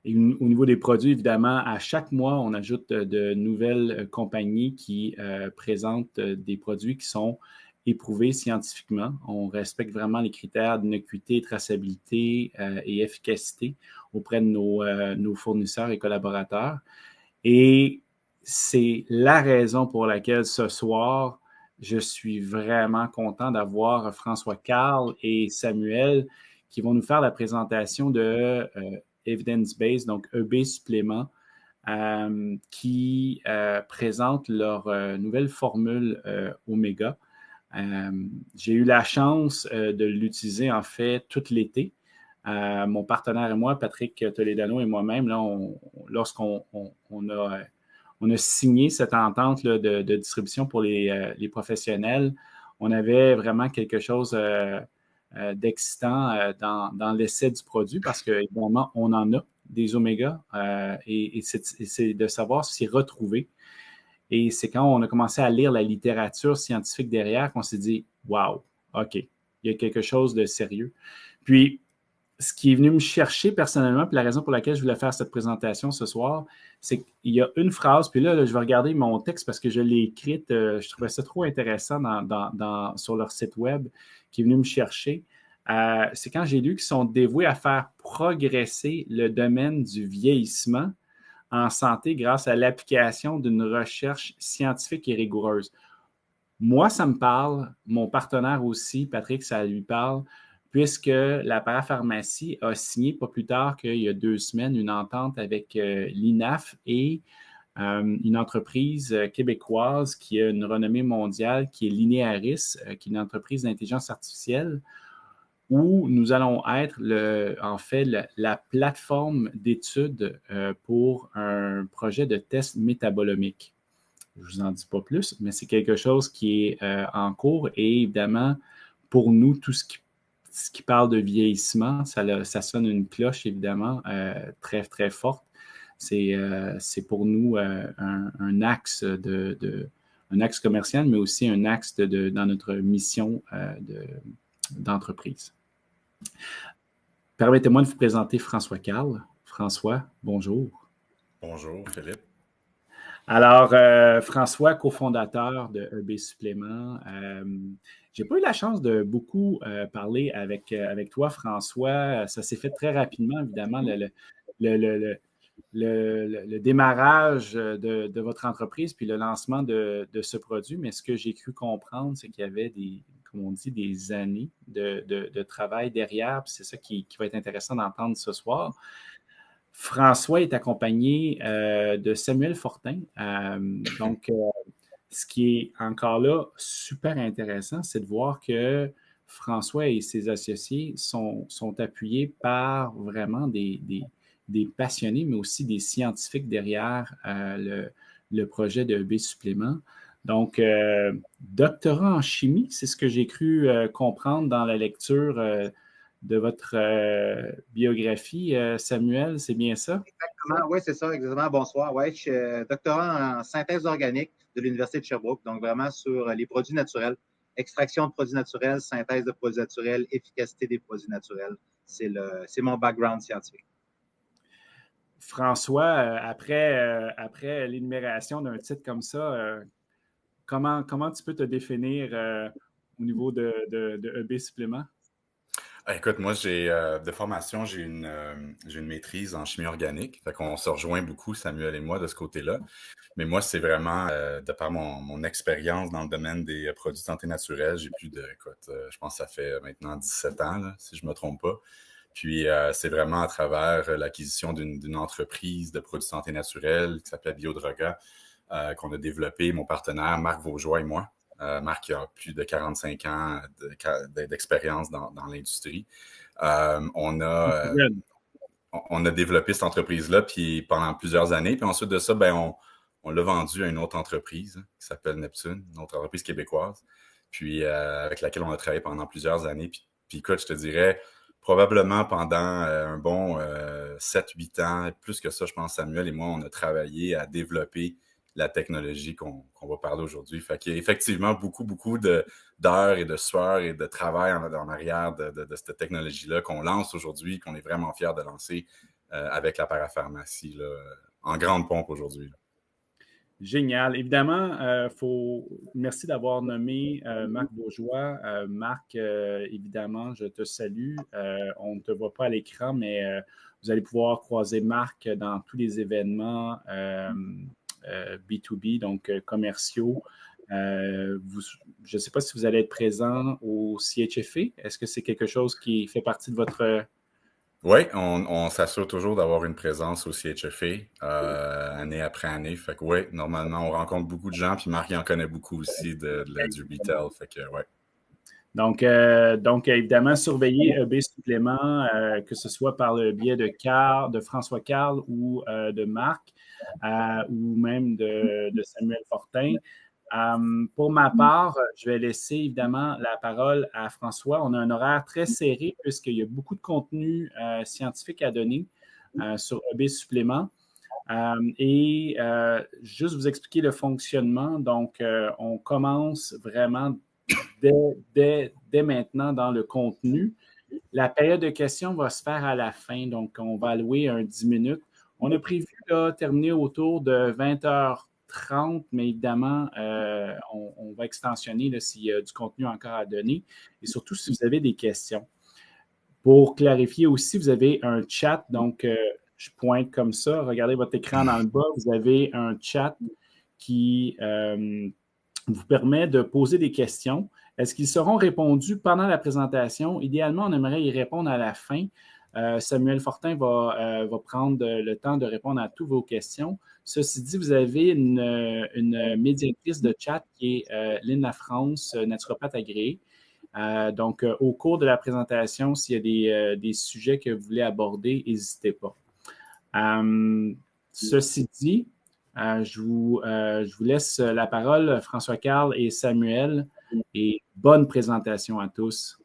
Et au niveau des produits, évidemment, à chaque mois, on ajoute de nouvelles compagnies qui présentent des produits qui sont éprouvés scientifiquement. On respecte vraiment les critères d'innocuité, traçabilité et efficacité auprès de nos fournisseurs et collaborateurs. Et c'est la raison pour laquelle ce soir, je suis vraiment content d'avoir François Carl et Samuel qui vont nous faire la présentation de Evidence-Based, donc EB Supplément, qui présente leur nouvelle formule Oméga. J'ai eu la chance de l'utiliser en fait tout l'été. Mon partenaire et moi, Patrick Toledano et moi-même, là, lorsqu'on on a signé cette entente là, de distribution pour les professionnels, on avait vraiment quelque chose d'excitant dans l'essai du produit parce qu'évidemment, on en a des omégas et c'est de savoir s'y retrouver. Et c'est quand on a commencé à lire la littérature scientifique derrière qu'on s'est dit « Wow, OK, il y a quelque chose de sérieux. » Puis, ce qui est venu me chercher personnellement, puis la raison pour laquelle je voulais faire cette présentation ce soir, c'est qu'il y a une phrase, puis là, je vais regarder mon texte parce que je l'ai écrite, je trouvais ça trop intéressant sur leur site web, qui est venu me chercher. C'est quand j'ai lu qu'ils sont dévoués à faire progresser le domaine du vieillissement en santé grâce à l'application d'une recherche scientifique et rigoureuse. Moi, ça me parle, mon partenaire aussi, Patrick, ça lui parle, puisque la parapharmacie a signé pas plus tard qu'il y a 2 semaines une entente avec l'INAF et une entreprise québécoise qui a une renommée mondiale, qui est Linearis, qui est une entreprise d'intelligence artificielle, où nous allons être la plateforme d'études pour un projet de test métabolomique. Je ne vous en dis pas plus, mais c'est quelque chose qui est en cours et évidemment, pour nous, tout ce qui parle de vieillissement, ça sonne une cloche évidemment très, très forte. C'est pour nous un axe un axe commercial, mais aussi un axe dans notre mission d'entreprise. Permettez-moi de vous présenter François Carl. François, bonjour. Bonjour, Philippe. Alors, François, cofondateur de EB Supplément. J'ai pas eu la chance de beaucoup parler avec toi, François. Ça s'est fait très rapidement, évidemment, le démarrage de votre entreprise puis le lancement de ce produit. Mais ce que j'ai cru comprendre, c'est qu'il y avait comme on dit, des années de travail derrière. Puis c'est ça qui va être intéressant d'entendre ce soir. François est accompagné de Samuel Fortin. Donc, ce qui est encore là super intéressant, c'est de voir que François et ses associés sont appuyés par vraiment des passionnés, mais aussi des scientifiques derrière le projet de EB Supplément. Donc, doctorat en chimie, c'est ce que j'ai cru comprendre dans la lecture de votre biographie, Samuel, c'est bien ça? Exactement, oui, c'est ça, exactement. Bonsoir. Ouais, je suis doctorant en synthèse organique de l'Université de Sherbrooke, donc vraiment sur les produits naturels, extraction de produits naturels, synthèse de produits naturels, efficacité des produits naturels. C'est mon background scientifique. François, après l'énumération d'un titre comme ça, comment tu peux te définir au niveau de EB Supplément? Écoute, moi, de formation, j'ai une maîtrise en chimie organique. Fait qu'on se rejoint beaucoup, Samuel et moi, de ce côté-là. Mais moi, c'est vraiment, de par mon expérience dans le domaine des produits de santé naturelle, j'ai je pense que ça fait maintenant 17 ans, là, si je ne me trompe pas. Puis, c'est vraiment à travers l'acquisition d'une entreprise de produits de santé naturelle qui s'appelle Biodroga, qu'on a développé, mon partenaire Marc Vaugeois et moi. Marc a plus de 45 ans d'expérience dans l'industrie. On a développé cette entreprise-là puis pendant plusieurs années. Puis ensuite de ça, on l'a vendu à une autre entreprise qui s'appelle Neptune, une autre entreprise québécoise, puis avec laquelle on a travaillé pendant plusieurs années. Puis écoute, je te dirais, probablement pendant un bon 7-8 ans, plus que ça, je pense, Samuel et moi, on a travaillé à développer la technologie qu'on va parler aujourd'hui. Fait qu'il y a effectivement beaucoup d'heures et de sueur et de travail en arrière de cette technologie-là qu'on lance aujourd'hui, qu'on est vraiment fiers de lancer avec la parapharmacie là, en grande pompe aujourd'hui. Génial. Évidemment, merci d'avoir nommé Marc Bourgeois. Marc, évidemment, je te salue. On ne te voit pas à l'écran, mais vous allez pouvoir croiser Marc dans tous les événements B2B, donc commerciaux. Je ne sais pas si vous allez être présent au CHFA. Est-ce que c'est quelque chose qui fait partie de votre... Oui, on s'assure toujours d'avoir une présence au CHFA année après année. Fait que oui, normalement, on rencontre beaucoup de gens, puis Marc en connaît beaucoup aussi du retail. Fait que ouais. Donc, évidemment, surveiller EB Supplément, que ce soit par le biais de François Carl ou de Marc, ou même de Samuel Fortin. Pour ma part, je vais laisser évidemment la parole à François. On a un horaire très serré puisqu'il y a beaucoup de contenu scientifique à donner sur EB Supplément. Juste vous expliquer le fonctionnement. Donc, on commence vraiment dès maintenant dans le contenu. La période de questions va se faire à la fin, donc on va allouer 10 minutes. On a prévu terminer autour de 20h30, mais évidemment, on va extensionner s'il y a du contenu encore à donner, et surtout si vous avez des questions. Pour clarifier aussi, vous avez un chat, donc je pointe comme ça, regardez votre écran dans le bas, vous avez un chat qui vous permet de poser des questions. Est-ce qu'ils seront répondus pendant la présentation? Idéalement, on aimerait y répondre à la fin. Samuel Fortin va prendre le temps de répondre à toutes vos questions. Ceci dit, vous avez une médiatrice de chat qui est Lynn Lafrance, naturopathe agréée. Donc, au cours de la présentation, s'il y a des sujets que vous voulez aborder, n'hésitez pas. Ceci dit, je vous laisse la parole, François Carl et Samuel, et bonne présentation à tous.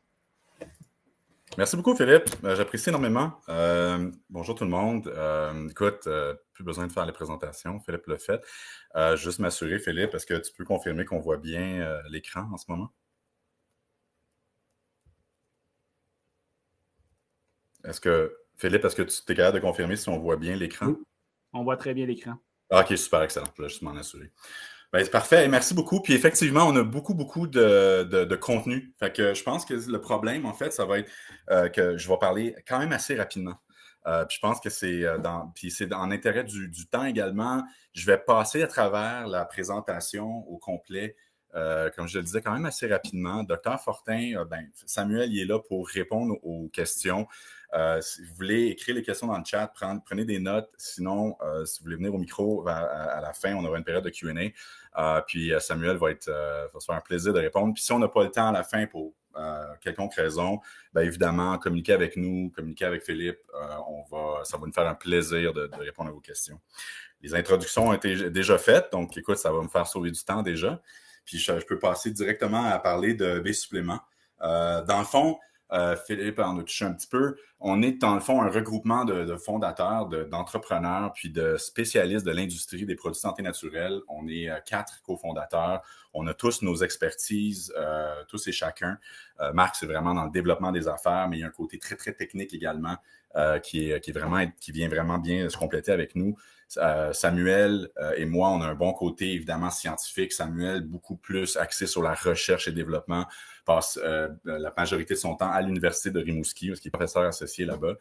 Merci beaucoup, Philippe. J'apprécie énormément. Bonjour tout le monde. Écoute, plus besoin de faire les présentations. Philippe le fait. Juste m'assurer, Philippe, est-ce que tu peux confirmer qu'on voit bien l'écran en ce moment? Philippe, est-ce que tu es capable de confirmer si on voit bien l'écran? Oui, on voit très bien l'écran. OK, super, excellent. Je vais juste m'en assurer. Ben, c'est parfait. Merci beaucoup. Puis effectivement, on a beaucoup de contenu. Fait que je pense que le problème, en fait, ça va être que je vais parler quand même assez rapidement. Puis je pense que c'est en intérêt du temps également. Je vais passer à travers la présentation au complet, comme je le disais, quand même assez rapidement. Docteur Fortin, Samuel, il est là pour répondre aux questions. Si vous voulez écrire les questions dans le chat, prenez des notes. Sinon, si vous voulez venir au micro à la fin, on aura une période de Q&A. Puis Samuel va se faire un plaisir de répondre. Puis si on n'a pas le temps à la fin pour quelconque raison, bien évidemment, communiquez avec nous, communiquez avec Philippe. Ça va nous faire un plaisir de répondre à vos questions. Les introductions ont été déjà faites, donc écoute, ça va me faire sauver du temps déjà. Puis je peux passer directement à parler de B Supplément. Dans le fond, Philippe en a touché un petit peu. On est dans le fond un regroupement de fondateurs, d'entrepreneurs, puis de spécialistes de l'industrie des produits de santé naturelle. On est 4 cofondateurs. On a tous nos expertises, tous et chacun. Marc, c'est vraiment dans le développement des affaires, mais il y a un côté très, très technique également qui vient vraiment bien se compléter avec nous. Samuel et moi, on a un bon côté évidemment scientifique. Samuel, beaucoup plus axé sur la recherche et développement, passe la majorité de son temps à l'Université de Rimouski, parce qu'il est professeur associé là-bas,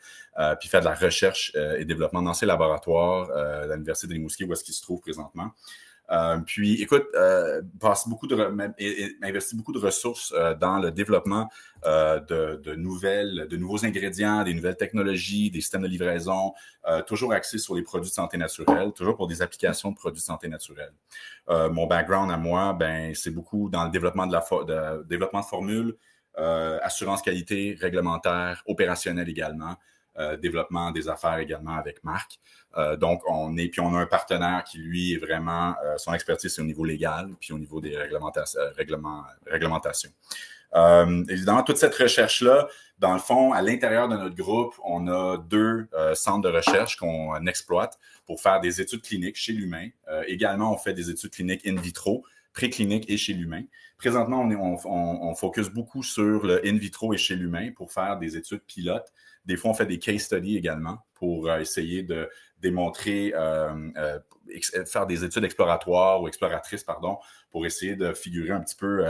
puis fait de la recherche et développement dans ses laboratoires à l'Université de Rimouski, où est-ce qu'il se trouve présentement. Puis, écoute, investit beaucoup de ressources dans le développement de nouveaux ingrédients, des nouvelles technologies, des systèmes de livraison, toujours axés sur les produits de santé naturelle, toujours pour des applications de produits de santé naturelle. Mon background à moi, c'est beaucoup dans le développement développement de formules, assurance qualité, réglementaire, opérationnel également. Développement des affaires également avec Marc. Donc, on a un partenaire qui, lui, est vraiment, son expertise, c'est au niveau légal, puis au niveau des réglementations. Évidemment, toute cette recherche-là, dans le fond, à l'intérieur de notre groupe, on a 2 centres de recherche qu'on exploite pour faire des études cliniques chez l'humain. Également, on fait des études cliniques in vitro, précliniques et chez l'humain. présentement, on focus beaucoup sur le in vitro et chez l'humain pour faire des études pilotes. Des fois, on fait des case studies également pour essayer de démontrer, faire des études exploratoires ou exploratrices, pardon, pour essayer de figurer un petit peu,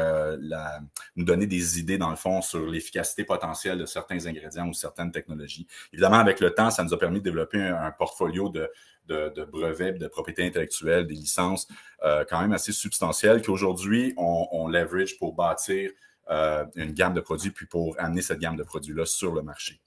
nous donner des idées, dans le fond, sur l'efficacité potentielle de certains ingrédients ou certaines technologies. Évidemment, avec le temps, ça nous a permis de développer un portfolio de brevets, de propriétés intellectuelles, des licences quand même assez substantielles qu'aujourd'hui, on leverage pour bâtir une gamme de produits puis pour amener cette gamme de produits-là sur le marché.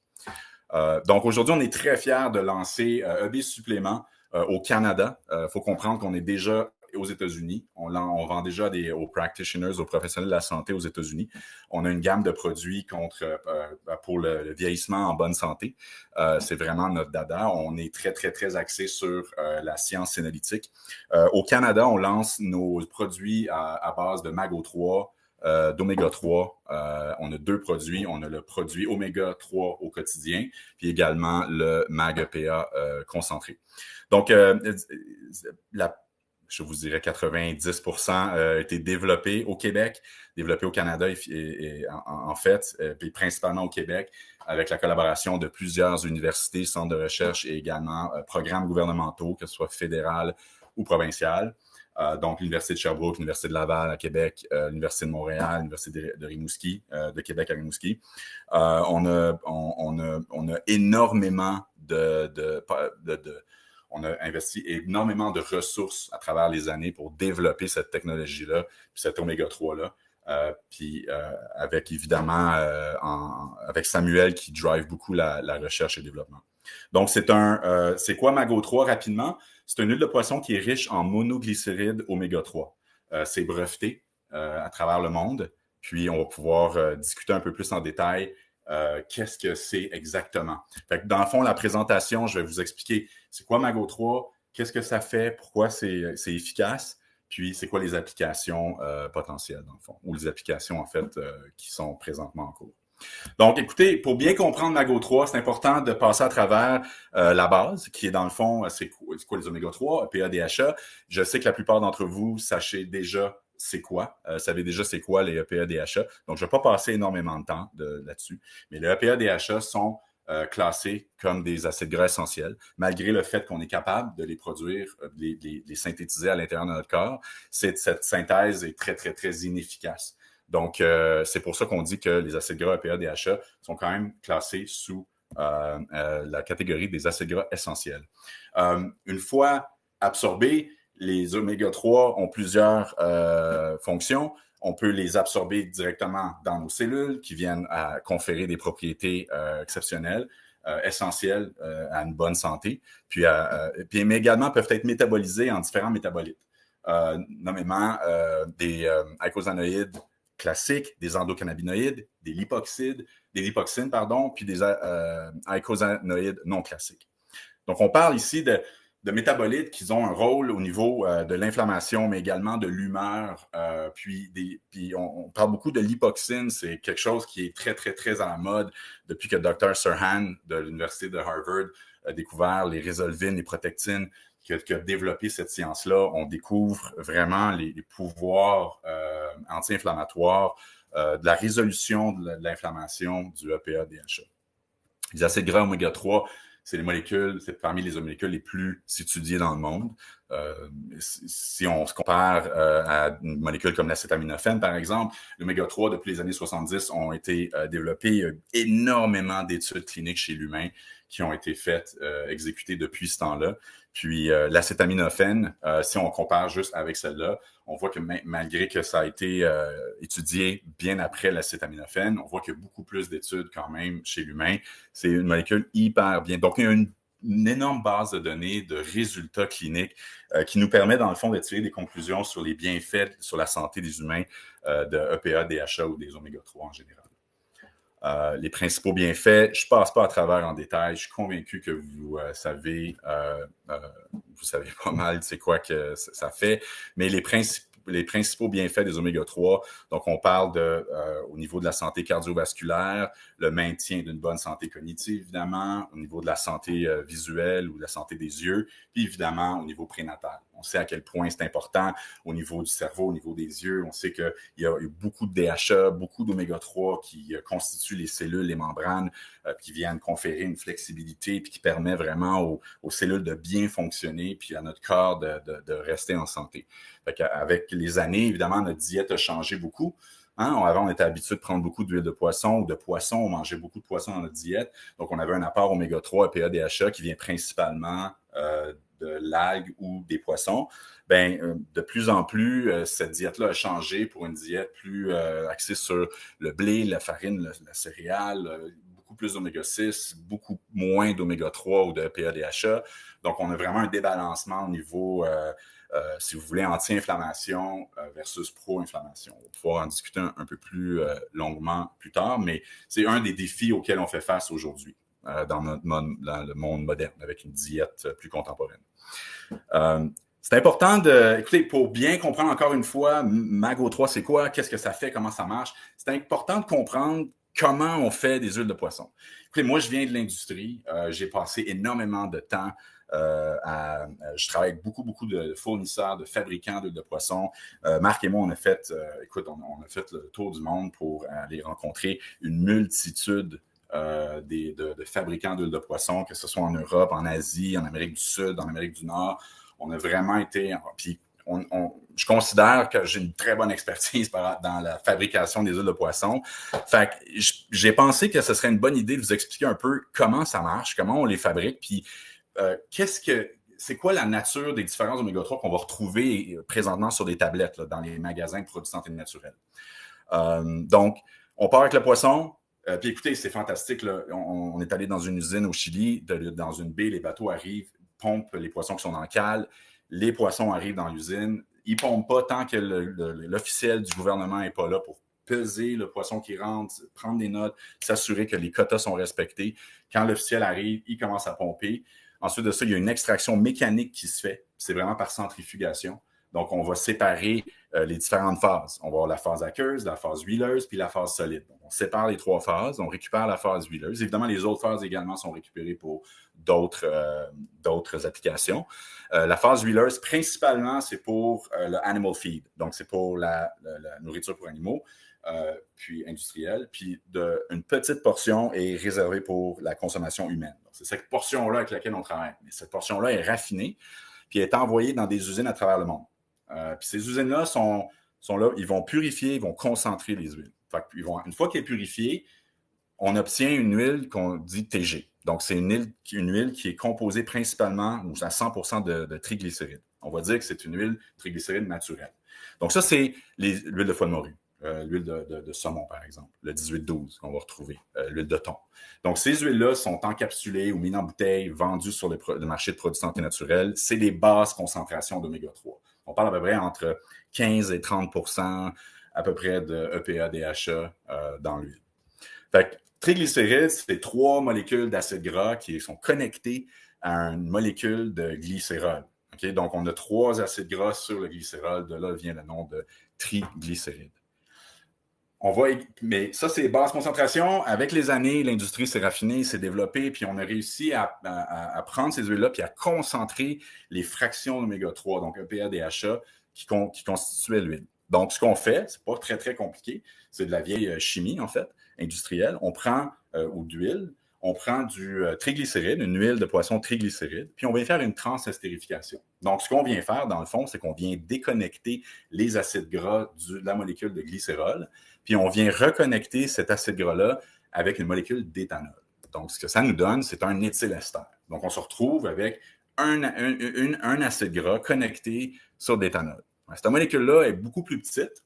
Donc, aujourd'hui, on est très fiers de lancer EB Supplément au Canada. Il faut comprendre qu'on est déjà aux États-Unis. On vend déjà aux practitioners, aux professionnels de la santé aux États-Unis. On a une gamme de produits pour le vieillissement en bonne santé. C'est vraiment notre dada. On est très, très, très axé sur la science sénolytique. Au Canada, on lance nos produits à base de Mago 3, d'Oméga 3. On a 2 produits. On a le produit Oméga 3 au quotidien, puis également le Mag EPA concentré. Donc, je vous dirais 90% a été développé au Québec, développé au Canada en fait, puis principalement au Québec, avec la collaboration de plusieurs universités, centres de recherche et également programmes gouvernementaux, que ce soit fédéral ou provincial. Donc, l'Université de Sherbrooke, l'Université de Laval à Québec, l'Université de Montréal, l'Université de Rimouski, de Québec à Rimouski. On a énormément on a investi énormément de ressources à travers les années pour développer cette technologie-là, puis cet Oméga 3-là. Avec évidemment, avec Samuel qui drive beaucoup la recherche et le développement. Donc, c'est quoi Mago 3 rapidement? C'est une huile de poisson qui est riche en monoglycérides Oméga 3. C'est breveté à travers le monde. Puis, on va pouvoir discuter un peu plus en détail qu'est-ce que c'est exactement. Fait que dans le fond, la présentation, je vais vous expliquer c'est quoi Mago 3, qu'est-ce que ça fait, pourquoi c'est efficace, puis c'est quoi les applications potentielles, dans le fond, ou les applications, en fait, qui sont présentement en cours. Donc, écoutez, pour bien comprendre Mago 3, c'est important de passer à travers la base, qui est dans le fond, c'est quoi les Oméga 3, EPA, DHA. Je sais que la plupart d'entre vous sachez déjà c'est quoi, savez déjà c'est quoi les EPA, DHA. Donc, je ne vais pas passer énormément de temps là-dessus, mais les EPA, DHA sont classés comme des acides gras essentiels, malgré le fait qu'on est capable de les produire, de les synthétiser à l'intérieur de notre corps. Cette synthèse est très, très, très inefficace. Donc, c'est pour ça qu'on dit que les acides gras EPA, DHA sont quand même classés sous la catégorie des acides gras essentiels. Une fois absorbés, les oméga 3 ont plusieurs fonctions. On peut les absorber directement dans nos cellules qui viennent à conférer des propriétés exceptionnelles, essentielles à une bonne santé. Mais également peuvent être métabolisés en différents métabolites, nommément des eicosanoïdes classiques, des endocannabinoïdes, des lipoxynes, puis des eicosanoïdes non classiques. Donc, on parle ici de métabolites qui ont un rôle au niveau de l'inflammation, mais également de l'humeur. Puis on parle beaucoup de lipoxyne. C'est quelque chose qui est très, très, très à la mode depuis que Dr. Serhan de l'Université de Harvard a découvert les résolvines, les protectines, qui a développé cette science-là. On découvre vraiment les pouvoirs anti-inflammatoires de la résolution de l'inflammation du EPA-DHA. Les acides gras oméga 3, c'est parmi les molécules les plus étudiées dans le monde. Si on se compare à une molécule comme l'acétaminophène, par exemple, l'oméga 3, depuis les années 70, ont été développés énormément d'études cliniques chez l'humain qui ont été faites, exécutées depuis ce temps-là. Puis l'acétaminophène, si on compare juste avec celle-là, on voit que malgré que ça a été étudié bien après l'acétaminophène, on voit qu'il y a beaucoup plus d'études quand même chez l'humain. C'est une molécule hyper bien. Donc, il y a une énorme base de données, de résultats cliniques qui nous permet, dans le fond, de tirer des conclusions sur les bienfaits sur la santé des humains de EPA, DHA ou des oméga 3 en général. Les principaux bienfaits, je ne passe pas à travers en détail. Je suis convaincu que vous savez pas mal c'est quoi que ça fait. Mais les les principaux bienfaits des oméga-3. Donc, on parle au niveau de la santé cardiovasculaire, le maintien d'une bonne santé cognitive, évidemment, au niveau de la santé visuelle ou de la santé des yeux, puis évidemment au niveau prénatal. On sait à quel point c'est important au niveau du cerveau, au niveau des yeux. On sait qu'il y a beaucoup de DHA, beaucoup d'oméga-3 qui constituent les cellules, les membranes, qui viennent conférer une flexibilité puis qui permet vraiment aux cellules de bien fonctionner puis à notre corps de rester en santé. Avec les années, évidemment, notre diète a changé beaucoup. Avant, on était habitué de prendre beaucoup d'huile de poisson ou de poisson. On mangeait beaucoup de poisson dans notre diète. Donc, on avait un apport oméga-3 et PA-DHA qui vient principalement de l'algue ou des poissons. De plus en plus, cette diète-là a changé pour une diète plus axée sur le blé, la farine, la céréale, beaucoup plus d'oméga-6, beaucoup moins d'oméga-3 ou de PA-DHA. Donc, on a vraiment un débalancement au niveau, si vous voulez, anti-inflammation versus pro-inflammation. On va pouvoir en discuter un peu plus longuement plus tard, mais c'est un des défis auxquels on fait face aujourd'hui dans le monde moderne, avec une diète plus contemporaine. C'est important écoutez, pour bien comprendre encore une fois, Mago3, c'est quoi, qu'est-ce que ça fait, comment ça marche, c'est important de comprendre comment on fait des huiles de poisson. Écoutez, moi, je viens de l'industrie, j'ai passé énormément de temps je travaille avec beaucoup de fournisseurs, de fabricants d'huile de poisson. Marc et moi, on a fait le tour du monde pour aller rencontrer une multitude de fabricants d'huile de poisson, que ce soit en Europe, en Asie, en Amérique du Sud, en Amérique du Nord. On a vraiment été... Puis je considère que j'ai une très bonne expertise dans la fabrication des huiles de poisson. Fait que j'ai pensé que ce serait une bonne idée de vous expliquer un peu comment ça marche, comment on les fabrique, puis c'est quoi la nature des différents oméga-3 qu'on va retrouver présentement sur des tablettes là, dans les magasins de produits santé naturelle. Donc, on part avec le poisson. Puis écoutez, c'est fantastique. Là. On est allé dans une usine au Chili, dans une baie, les bateaux arrivent, pompent les poissons qui sont dans le cale. Les poissons arrivent dans l'usine. Ils ne pompent pas tant que l'officiel du gouvernement n'est pas là pour peser le poisson qui rentre, prendre des notes, s'assurer que les quotas sont respectés. Quand l'officiel arrive, il commence à pomper. Ensuite de ça, il y a une extraction mécanique qui se fait. C'est vraiment par centrifugation. Donc, on va séparer les différentes phases. On va avoir la phase aqueuse, la phase huileuse, puis la phase solide. Donc, on sépare les trois phases. On récupère la phase huileuse. Évidemment, les autres phases également sont récupérées pour d'autres applications. La phase huileuse, principalement, c'est pour le animal feed. Donc, c'est pour la nourriture pour animaux, puis industrielle. Puis, une petite portion est réservée pour la consommation humaine. Donc, c'est cette portion-là avec laquelle on travaille. Mais cette portion-là est raffinée, puis est envoyée dans des usines à travers le monde. Puis ces usines-là sont là, ils vont purifier, ils vont concentrer les huiles. Fait une fois qu'elle est purifiée, on obtient une huile qu'on dit TG. Donc, c'est une huile qui est composée principalement ou à 100% de triglycérides. On va dire que c'est une huile triglycéride naturelle. Donc, ça, c'est l'huile de foie de morue, l'huile de saumon, par exemple, le 18-12 qu'on va retrouver, l'huile de thon. Donc, ces huiles-là sont encapsulées ou mises en bouteille, vendues sur le marché de produits santé naturelle. C'est les basses concentrations d'oméga-3. On parle à peu près entre 15 et 30% à peu près de EPA, DHA dans l'huile. Fait que triglycérides, c'est 3 molécules d'acide gras qui sont connectées à une molécule de glycérol. Okay? Donc, on a 3 acides gras sur le glycérol. De là vient le nom de triglycérides. Mais ça, c'est basse concentration. Avec les années, l'industrie s'est raffinée, s'est développée, puis on a réussi à prendre ces huiles-là puis à concentrer les fractions d'oméga-3, donc EPA, DHA, qui constituaient l'huile. Donc, ce qu'on fait, c'est pas très, très compliqué. C'est de la vieille chimie, en fait, industrielle. On prend, ou d'huile, on prend du triglycéride, une huile de poisson triglycéride, puis on vient faire une transestérification. Donc, ce qu'on vient faire, dans le fond, c'est qu'on vient déconnecter les acides gras de la molécule de glycérol, puis on vient reconnecter cet acide gras-là avec une molécule d'éthanol. Donc, ce que ça nous donne, c'est un éthylester. Donc, on se retrouve avec un acide gras connecté sur d'éthanol. Cette molécule-là est beaucoup plus petite.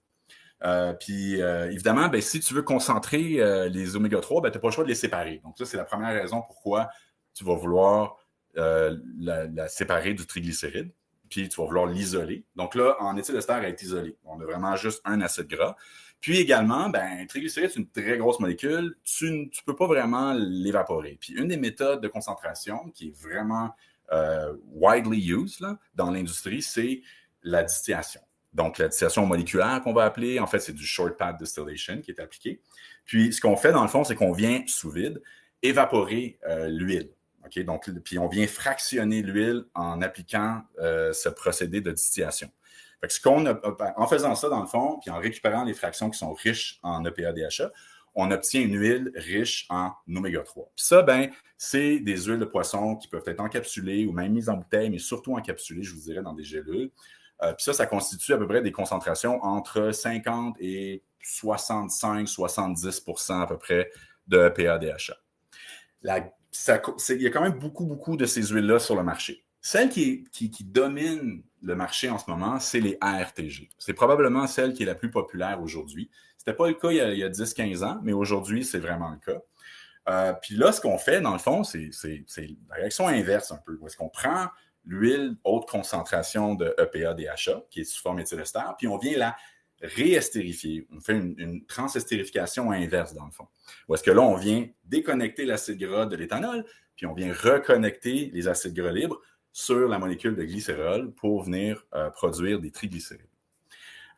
Puis, évidemment, si tu veux concentrer les oméga-3, tu n'as pas le choix de les séparer. Donc, ça, c'est la première raison pourquoi tu vas vouloir la séparer du triglycéride. Puis, tu vas vouloir l'isoler. Donc là, en éthylester, elle est isolée. On a vraiment juste un acide gras. Puis également, triglycéride, c'est une très grosse molécule. Tu ne peux pas vraiment l'évaporer. Puis, une des méthodes de concentration qui est vraiment widely used là, dans l'industrie, c'est la distillation. Donc, la distillation moléculaire qu'on va appeler, en fait, c'est du short path distillation qui est appliqué. Puis, ce qu'on fait, dans le fond, c'est qu'on vient, sous vide, évaporer l'huile. Okay? Donc, puis on vient fractionner l'huile en appliquant ce procédé de distillation. Fait que en faisant ça, dans le fond, puis en récupérant les fractions qui sont riches en EPA-DHA, on obtient une huile riche en oméga 3. Puis ça, c'est des huiles de poisson qui peuvent être encapsulées ou même mises en bouteille, mais surtout encapsulées, je vous dirais, dans des gélules. Puis ça constitue à peu près des concentrations entre 50 et 65-70% à peu près de EPA-DHA. Il y a quand même beaucoup de ces huiles-là sur le marché. Celle qui domine le marché en ce moment, c'est les ARTG. C'est probablement celle qui est la plus populaire aujourd'hui. Ce n'était pas le cas il y a 10-15 ans, mais aujourd'hui, c'est vraiment le cas. Puis là, ce qu'on fait, dans le fond, c'est la réaction inverse un peu. Est-ce qu'on prend l'huile haute concentration de EPA-DHA, qui est sous forme éthylester, puis on vient la réestérifier. On fait une transestérification inverse, dans le fond. Où est-ce que là, on vient déconnecter l'acide gras de l'éthanol, puis on vient reconnecter les acides gras libres sur la molécule de glycérol pour venir produire des triglycérides.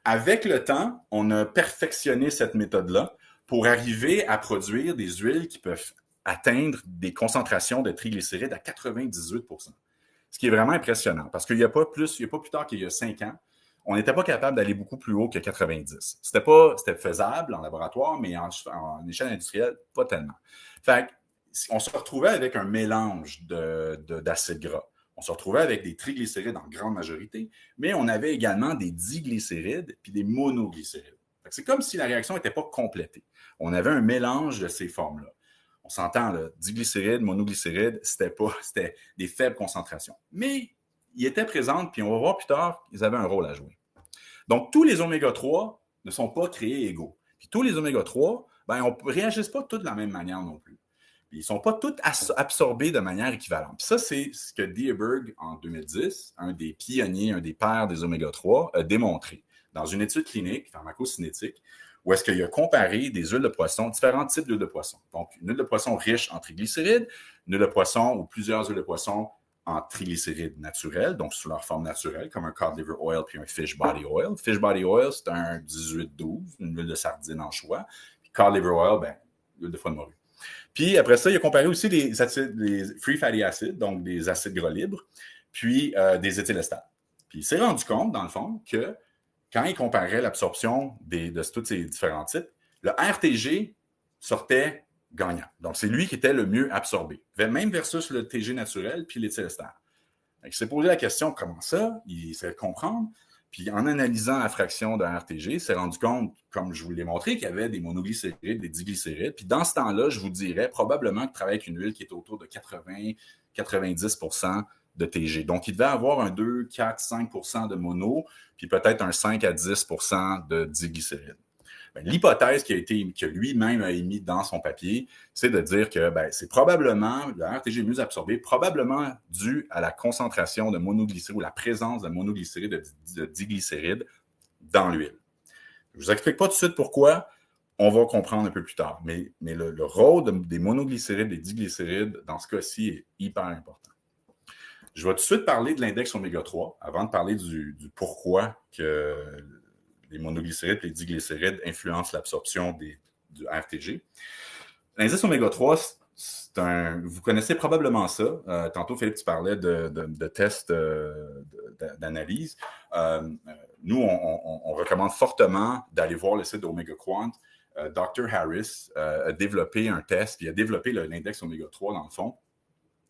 Avec le temps, on a perfectionné cette méthode-là pour arriver à produire des huiles qui peuvent atteindre des concentrations de triglycérides à 98%. Ce qui est vraiment impressionnant, parce qu'il n'y a pas plus tard qu'il y a 5 ans, on n'était pas capable d'aller beaucoup plus haut que 90. C'était faisable en laboratoire, mais en échelle industrielle, pas tellement. Fait qu'on se retrouvait avec un mélange d'acides gras. On se retrouvait avec des triglycérides en grande majorité, mais on avait également des diglycérides puis des monoglycérides. C'est comme si la réaction n'était pas complétée. On avait un mélange de ces formes-là. On s'entend, là, diglycérides, monoglycérides, c'était des faibles concentrations. Mais ils étaient présents, puis on va voir plus tard, ils avaient un rôle à jouer. Donc, tous les oméga 3 ne sont pas créés égaux. Puis tous les oméga 3, on ne réagisse pas tous de la même manière non plus. Puis ils ne sont pas tous absorbés de manière équivalente. Puis ça, c'est ce que Dierberg, en 2010, un des pionniers, un des pères des oméga 3, a démontré dans une étude clinique pharmacocinétique où est-ce qu'il a comparé des huiles de poisson, différents types d'huiles de poisson. Donc, une huile de poisson riche en triglycérides, une huile de poisson ou plusieurs huiles de poisson en triglycérides naturels, donc sous leur forme naturelle, comme un cod liver oil puis un fish body oil. Fish body oil, c'est un 18-12, une huile de sardine en choix. Puis cod liver oil, l'huile de foie de morue. Puis après ça, il a comparé aussi les free fatty acids, donc des acides gras libres, puis des éthylesters. Puis il s'est rendu compte, dans le fond, que quand il comparait l'absorption de tous ces différents types, le RTG sortait gagnant. Donc, c'est lui qui était le mieux absorbé, même versus le TG naturel puis l'éthylester. Il s'est posé la question, comment ça? Il s'est comprendre. Puis, en analysant la fraction de RTG, il s'est rendu compte, comme je vous l'ai montré, qu'il y avait des monoglycérides, des diglycérides. Puis, dans ce temps-là, je vous dirais probablement qu'il travaille avec une huile qui est autour de 80-90% de TG. Donc, il devait avoir un 2, 4, 5% de mono, puis peut-être un 5 à 10% de diglycéride. L'hypothèse que lui-même a émise dans son papier, c'est de dire que c'est probablement, le RTG mieux absorbé, probablement dû à la concentration de monoglycéride ou la présence de monoglycéride de diglycéride dans l'huile. Je ne vous explique pas tout de suite pourquoi, on va comprendre un peu plus tard. Mais le rôle des monoglycérides et des diglycérides, dans ce cas-ci, est hyper important. Je vais tout de suite parler de l'index oméga 3 avant de parler du pourquoi que les monoglycérides et les diglycérides influencent l'absorption du RTG. L'index oméga 3, vous connaissez probablement ça. Tantôt, Philippe, tu parlais de tests d'analyse. Nous, on recommande fortement d'aller voir le site d'Omega Quant. Dr. Harris a développé un test, puis il a développé l'index oméga 3 dans le fond.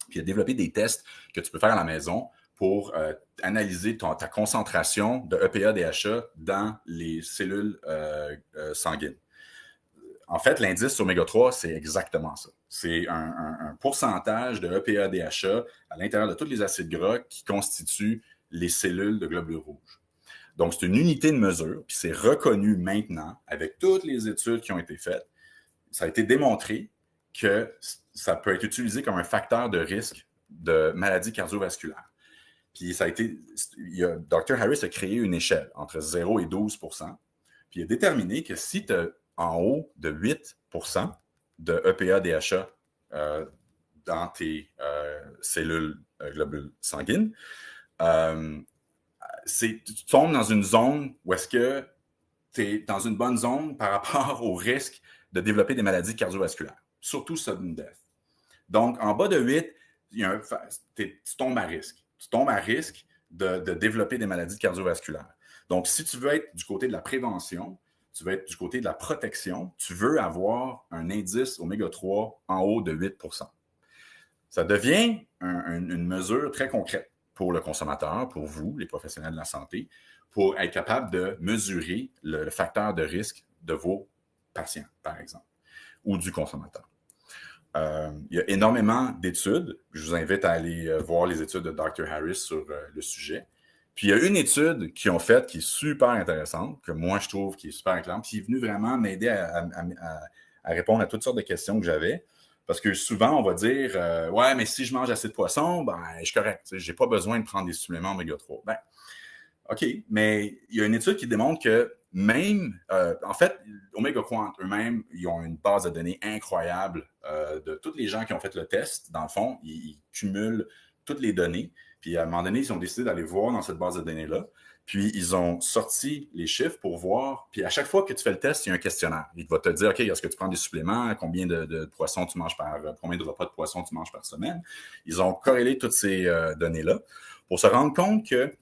Puis il a développé des tests que tu peux faire à la maison pour analyser ta concentration de EPA-DHA dans les cellules sanguines. En fait, l'indice oméga 3, c'est exactement ça. C'est un pourcentage de EPA-DHA à l'intérieur de tous les acides gras qui constituent les cellules de globules rouges. Donc, c'est une unité de mesure, puis c'est reconnu maintenant, avec toutes les études qui ont été faites, ça a été démontré que ça peut être utilisé comme un facteur de risque de maladies cardiovasculaires. Puis Dr. Harris a créé une échelle entre 0 et 12%, puis il a déterminé que si tu as en haut de 8% de EPA-DHA dans tes cellules globules sanguines, tu tombes dans une zone où est-ce que tu es dans une bonne zone par rapport au risque de développer des maladies cardiovasculaires, surtout sudden death. Donc, en bas de 8, tu tombes à risque. Tu tombes à risque de développer des maladies cardiovasculaires. Donc, si tu veux être du côté de la prévention, tu veux être du côté de la protection, tu veux avoir un indice oméga 3 en haut de 8 %. Ça devient une mesure très concrète pour le consommateur, pour vous, les professionnels de la santé, pour être capable de mesurer le facteur de risque de vos patients, par exemple, ou du consommateur. Il y a énormément d'études. Je vous invite à aller voir les études de Dr. Harris sur le sujet. Puis il y a une étude qu'ils ont faite qui est super intéressante, que moi je trouve qui est super éclairante, puis qui est venue vraiment m'aider à répondre à toutes sortes de questions que j'avais. Parce que souvent, on va dire ouais, mais si je mange assez de poisson, ben, je suis correct. Je n'ai pas besoin de prendre des suppléments oméga 3. Ben, OK, mais il y a une étude qui démontre que même, en fait, Omega Quant eux-mêmes, ils ont une base de données incroyable de tous les gens qui ont fait le test. Dans le fond, ils cumulent toutes les données. Puis à un moment donné, ils ont décidé d'aller voir dans cette base de données-là. Puis ils ont sorti les chiffres pour voir. Puis à chaque fois que tu fais le test, il y a un questionnaire. Il va te dire, OK, est-ce que tu prends des suppléments? Combien de poissons tu manges combien de repas de poissons tu manges par semaine? Ils ont corrélé toutes ces données-là pour se rendre compte que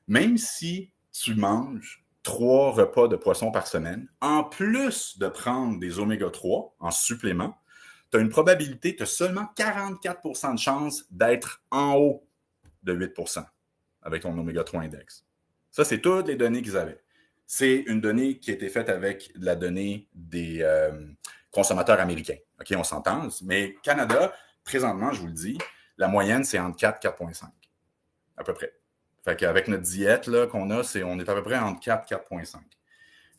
même si tu manges 3 repas de poisson par semaine, en plus de prendre des oméga 3 en supplément, tu as une probabilité, tu as seulement 44 % de chance d'être en haut de 8 % avec ton oméga 3 index. Ça, c'est toutes les données qu'ils avaient. C'est une donnée qui a été faite avec la donnée des consommateurs américains. OK, on s'entend. Mais Canada, présentement, je vous le dis, la moyenne, c'est entre 4 et 4,5 à peu près. Fait qu'avec notre diète là, qu'on a, on est à peu près entre 4 et 4,5.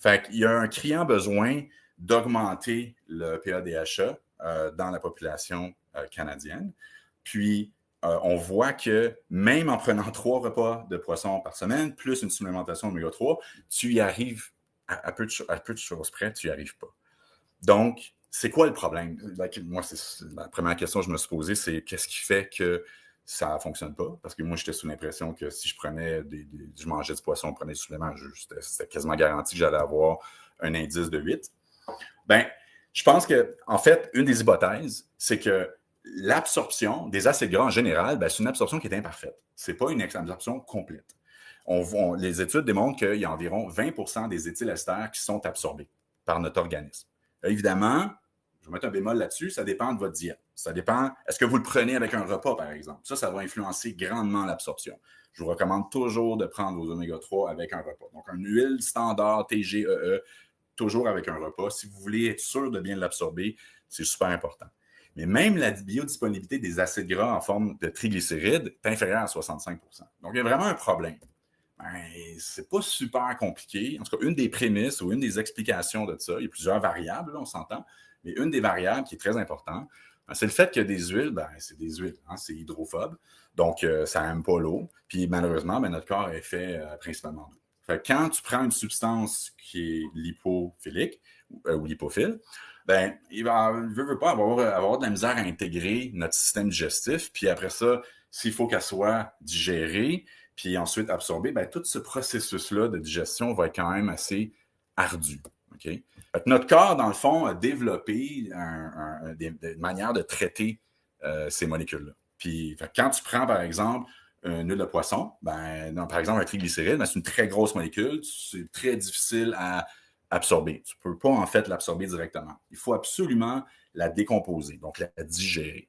Fait qu'il y a un criant besoin d'augmenter le PADHA dans la population canadienne. Puis, on voit que même en prenant 3 repas de poisson par semaine, plus une supplémentation oméga 3, tu y arrives à peu de choses près, tu n'y arrives pas. Donc, c'est quoi le problème? Moi, c'est la première question que je me suis posée, c'est qu'est-ce qui fait que ça ne fonctionne pas? Parce que moi, j'étais sous l'impression que si je prenais je mangeais du poisson, je prenais des suppléments, c'était quasiment garanti que j'allais avoir un indice de 8. Bien, je pense que, en fait, une des hypothèses, c'est que l'absorption des acides gras en général, c'est une absorption qui est imparfaite. Ce n'est pas une absorption complète. Les études démontrent qu'il y a environ 20 % des éthylesters qui sont absorbés par notre organisme. Évidemment, je vais mettre un bémol là-dessus, ça dépend de votre diète. Ça dépend, est-ce que vous le prenez avec un repas, par exemple? Ça va influencer grandement l'absorption. Je vous recommande toujours de prendre vos oméga 3 avec un repas. Donc, une huile standard TGEE, toujours avec un repas. Si vous voulez être sûr de bien l'absorber, c'est super important. Mais même la biodisponibilité des acides gras en forme de triglycérides est inférieure à 65 %. Donc, il y a vraiment un problème. C'est pas super compliqué. En tout cas, une des prémices ou une des explications de ça, il y a plusieurs variables, là, on s'entend, mais une des variables qui est très importante, c'est le fait que des huiles, c'est des huiles, c'est hydrophobe, donc ça n'aime pas l'eau. Puis malheureusement, notre corps est fait principalement d'eau. Fait que quand tu prends une substance qui est lipophilique ou lipophile, il veut pas avoir de la misère à intégrer notre système digestif. Puis après ça, s'il faut qu'elle soit digérée, puis ensuite absorbée, tout ce processus-là de digestion va être quand même assez ardu. Okay? Fait que notre corps, dans le fond, a développé des manières de traiter ces molécules-là. Puis quand tu prends, par exemple, une huile de poisson, par exemple, un triglycéride, c'est une très grosse molécule, c'est très difficile à absorber. Tu ne peux pas, en fait, l'absorber directement. Il faut absolument la décomposer, donc la digérer.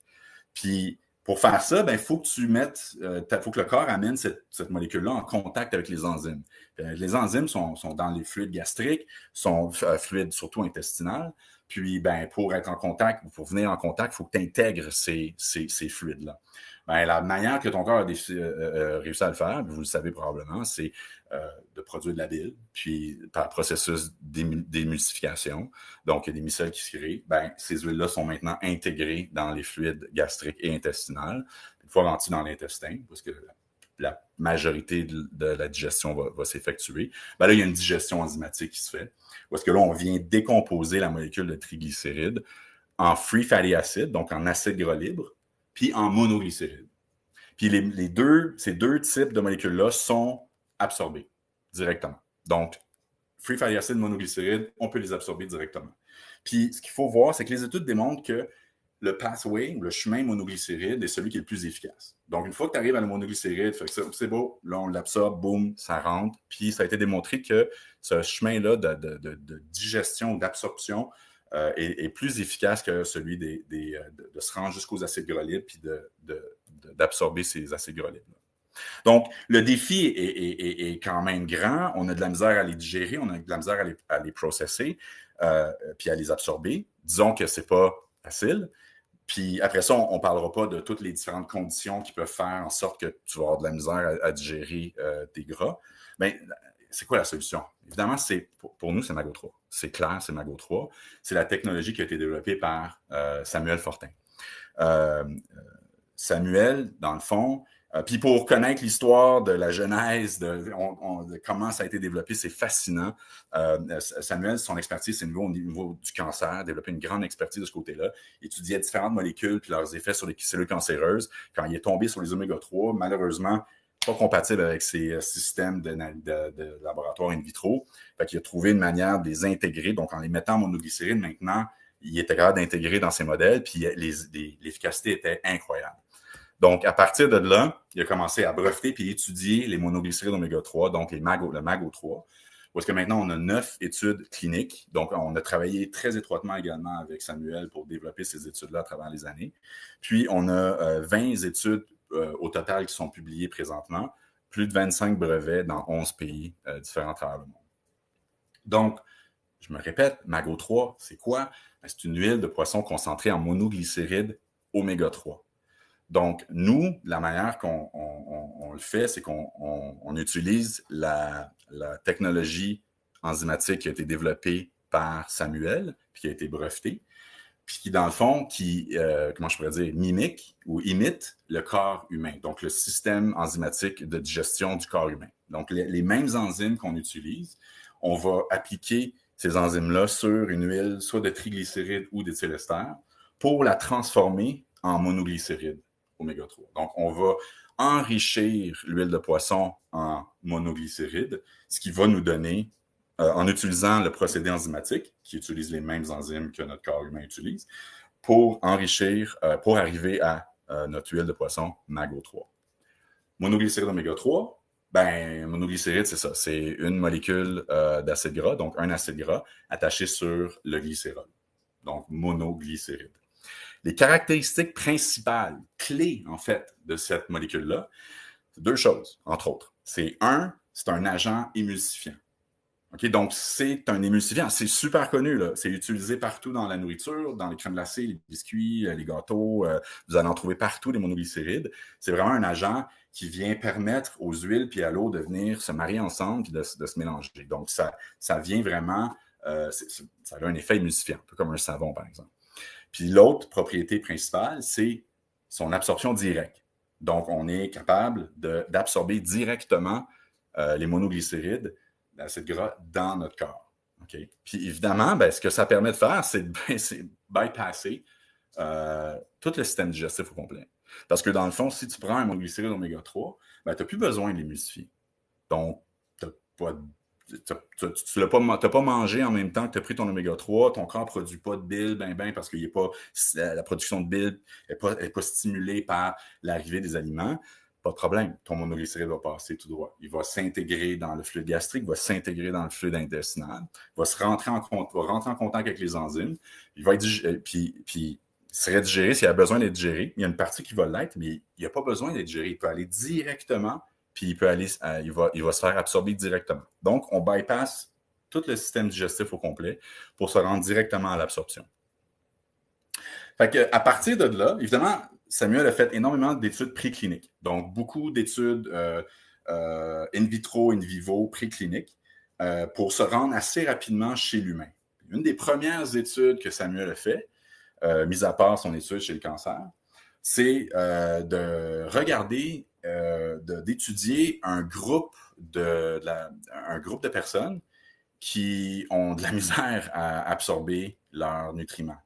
Puis, pour faire ça, il faut que faut que le corps amène cette molécule-là en contact avec les enzymes. Les enzymes sont dans les fluides gastriques, sont fluides surtout intestinales. Puis, pour être en contact, pour venir en contact, il faut que tu intègres ces fluides-là. La manière que ton corps a réussi à le faire, vous le savez probablement, c'est de produire de la bile, puis par processus d'émulsification, donc il y a des micelles qui se créent, ces huiles-là sont maintenant intégrées dans les fluides gastriques et intestinales, une fois rentrées dans l'intestin, parce que la majorité de la digestion va s'effectuer. Là, il y a une digestion enzymatique qui se fait, parce que là, on vient décomposer la molécule de triglycérides en free fatty acid, donc en acide gras libre, puis en monoglycérides. Puis ces deux types de molécules-là sont absorbés directement. Donc, free fatty acids, monoglycérides, on peut les absorber directement. Puis, ce qu'il faut voir, c'est que les études démontrent que le pathway, le chemin monoglycéride, est celui qui est le plus efficace. Donc, une fois que tu arrives à la monoglycéride, c'est beau, là, on l'absorbe, boum, ça rentre. Puis, ça a été démontré que ce chemin-là de digestion, d'absorption, est plus efficace que celui de se rendre jusqu'aux acides gras libres puis d'absorber ces acides gras libres. Donc, le défi est quand même grand. On a de la misère à les digérer, on a de la misère à les processer, puis à les absorber. Disons que ce n'est pas facile. Puis après ça, on ne parlera pas de toutes les différentes conditions qui peuvent faire en sorte que tu vas avoir de la misère à digérer tes gras. Mais c'est quoi la solution? Évidemment, pour nous, c'est Mago 3. C'est clair, c'est Mago 3. C'est la technologie qui a été développée par Samuel Fortin. Samuel, dans le fond, puis pour connaître l'histoire de la genèse, de comment ça a été développé, c'est fascinant. Samuel, son expertise, c'est au niveau du cancer, développé une grande expertise de ce côté-là. Il étudiait différentes molécules puis leurs effets sur les cellules cancéreuses. Quand il est tombé sur les oméga 3, malheureusement, pas compatible avec ses systèmes de laboratoire in vitro. Fait qu'il a trouvé une manière de les intégrer. Donc, en les mettant en monoglycéride, maintenant, il était capable d'intégrer dans ses modèles, puis l'efficacité était incroyable. Donc, à partir de là, il a commencé à breveter puis étudier les monoglycérides oméga 3, donc le Mago 3. Parce que maintenant, on a 9 études cliniques. Donc, on a travaillé très étroitement également avec Samuel pour développer ces études-là à travers les années. Puis, on a 20 études au total qui sont publiées présentement, plus de 25 brevets dans 11 pays différents à travers le monde. Donc, je me répète, Mago 3, c'est quoi? C'est une huile de poisson concentrée en monoglycérides oméga 3. Donc, nous, la manière qu'on le fait, c'est qu'on utilise la technologie enzymatique qui a été développée par Samuel, puis qui a été brevetée, puis qui, dans le fond, comment je pourrais dire, mimique ou imite le corps humain, donc le système enzymatique de digestion du corps humain. Donc, les mêmes enzymes qu'on utilise, on va appliquer ces enzymes-là sur une huile, soit de triglycérides ou d'éthylester, pour la transformer en monoglycéride oméga 3. Donc, on va enrichir l'huile de poisson en monoglycéride, ce qui va nous donner, en utilisant le procédé enzymatique, qui utilise les mêmes enzymes que notre corps humain utilise, pour enrichir, pour arriver à notre huile de poisson Mago 3. Monoglycéride oméga 3, monoglycéride, c'est ça. C'est une molécule d'acide gras, donc un acide gras attaché sur le glycérol. Donc, monoglycéride. Les caractéristiques principales, clés, en fait, de cette molécule-là, c'est 2 choses, entre autres. C'est un agent émulsifiant. Okay? Donc, c'est un émulsifiant. C'est super connu, là. C'est utilisé partout dans la nourriture, dans les crèmes glacées, les biscuits, les gâteaux. Vous allez en trouver partout, des monoglycérides. C'est vraiment un agent qui vient permettre aux huiles puis à l'eau de venir se marier ensemble et de se mélanger. Donc, ça vient vraiment... ça a un effet émulsifiant, un peu comme un savon, par exemple. Puis l'autre propriété principale, c'est son absorption directe. Donc, on est capable d'absorber directement les monoglycérides, l'acide gras, dans notre corps. Okay? Puis évidemment, ce que ça permet de faire, c'est bypasser tout le système digestif au complet. Parce que dans le fond, si tu prends un monoglycéride oméga 3, tu n'as plus besoin de l'émulsifier. Donc, tu n'as pas mangé en même temps que tu as pris ton oméga 3, ton corps ne produit pas de bile, parce que la production de bile n'est pas stimulée par l'arrivée des aliments. Pas de problème, ton monoglycéride va passer tout droit. Il va s'intégrer dans le fluide gastrique, va s'intégrer dans le fluide intestinal, va rentrer en contact avec les enzymes, il va être puis serait digéré s'il a besoin d'être digéré. Il y a une partie qui va l'être, mais il n'a pas besoin d'être digéré. Il peut aller directement, puis il va se faire absorber directement. Donc, on bypasse tout le système digestif au complet pour se rendre directement à l'absorption. Fait qu'à partir de là, évidemment, Samuel a fait énormément d'études précliniques. Donc, beaucoup d'études in vitro, in vivo, précliniques, pour se rendre assez rapidement chez l'humain. Une des premières études que Samuel a fait, mis à part son étude chez le cancer, c'est de regarder, d'étudier un groupe de personnes qui ont de la misère à absorber leurs nutriments.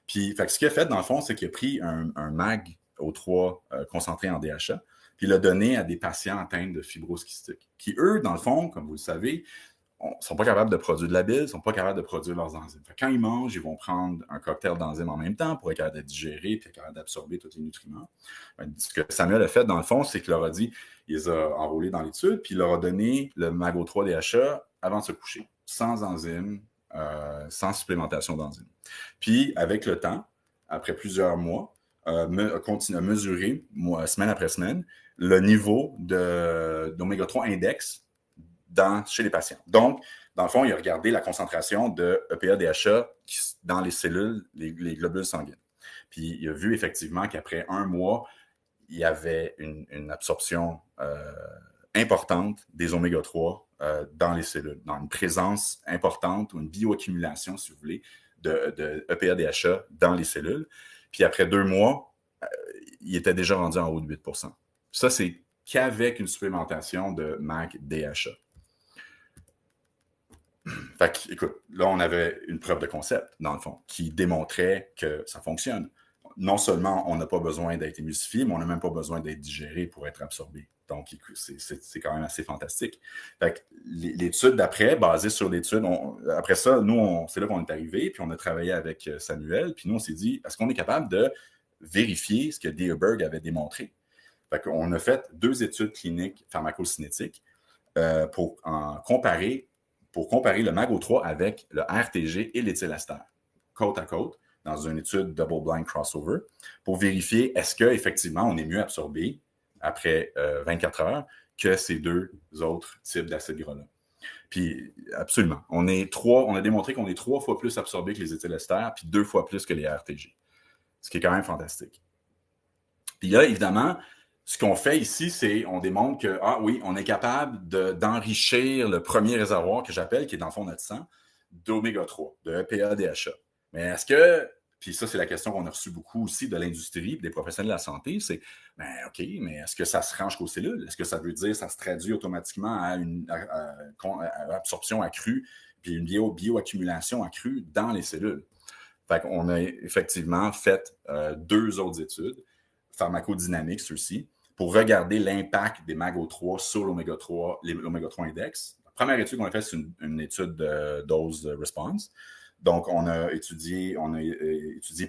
Puis, ce qu'il a fait, dans le fond, c'est qu'il a pris un MAG O3 concentré en DHA, puis il l'a donné à des patients atteints de fibrose kystique, qui, eux, dans le fond, comme vous le savez, ne sont pas capables de produire de la bile, ne sont pas capables de produire leurs enzymes. Quand ils mangent, ils vont prendre un cocktail d'enzymes en même temps pour être capables de digérer puis être capables d'absorber tous les nutriments. Ce que Samuel a fait, dans le fond, c'est qu'il leur a dit, il les a enrôlés dans l'étude, puis il leur a donné le Mago3 DHA avant de se coucher, sans enzymes, sans supplémentation d'enzymes. Puis, avec le temps, après plusieurs mois, continue à mesurer, semaine après semaine, le niveau d'oméga-3 index chez les patients. Donc, dans le fond, il a regardé la concentration de EPA-DHA dans les cellules, les globules sanguins. Puis, il a vu effectivement qu'après 1 mois, il y avait une absorption importante des oméga-3 dans les cellules, dans une présence importante ou une bioaccumulation, si vous voulez, de EPA-DHA dans les cellules. Puis, après 2 mois, il était déjà rendu en haut de 8%. Ça, c'est qu'avec une supplémentation de MAC-DHA. Fait que, écoute, là, on avait une preuve de concept, dans le fond, qui démontrait que ça fonctionne. Non seulement on n'a pas besoin d'être émulsifié, mais on n'a même pas besoin d'être digéré pour être absorbé. Donc, c'est quand même assez fantastique. Fait que l'étude d'après, basée sur l'étude, après ça, nous, c'est là qu'on est arrivé, puis on a travaillé avec Samuel, puis nous, on s'est dit, est-ce qu'on est capable de vérifier ce que Dierberg avait démontré? Fait qu'on a fait 2 études cliniques pharmacocinétiques pour comparer le Mago3 avec le RTG et l'éthylester, côte à côte, dans une étude double-blind crossover, pour vérifier est-ce qu'effectivement on est mieux absorbé après 24 heures que ces 2 autres types d'acides gras-là. Puis, absolument. On a démontré qu'on est 3 fois plus absorbé que les éthylesters, puis 2 fois plus que les RTG. Ce qui est quand même fantastique. Puis là, évidemment, ce qu'on fait ici, c'est on démontre que, oui, on est capable d'enrichir le premier réservoir que j'appelle, qui est dans le fond notre sang, d'oméga-3, de EPA-DHA. Mais est-ce que, puis ça, c'est la question qu'on a reçue beaucoup aussi de l'industrie, des professionnels de la santé, c'est, OK, mais est-ce que ça se range qu'aux cellules? Est-ce que ça veut dire que ça se traduit automatiquement à une absorption accrue, puis une bioaccumulation accrue dans les cellules? Fait qu'on a effectivement fait 2 autres études, pharmacodynamiques, ceux-ci, pour regarder l'impact des Mago3 sur l'oméga-3, l'oméga-3 index. La première étude qu'on a faite, c'est une étude de dose-response. Donc, on a étudié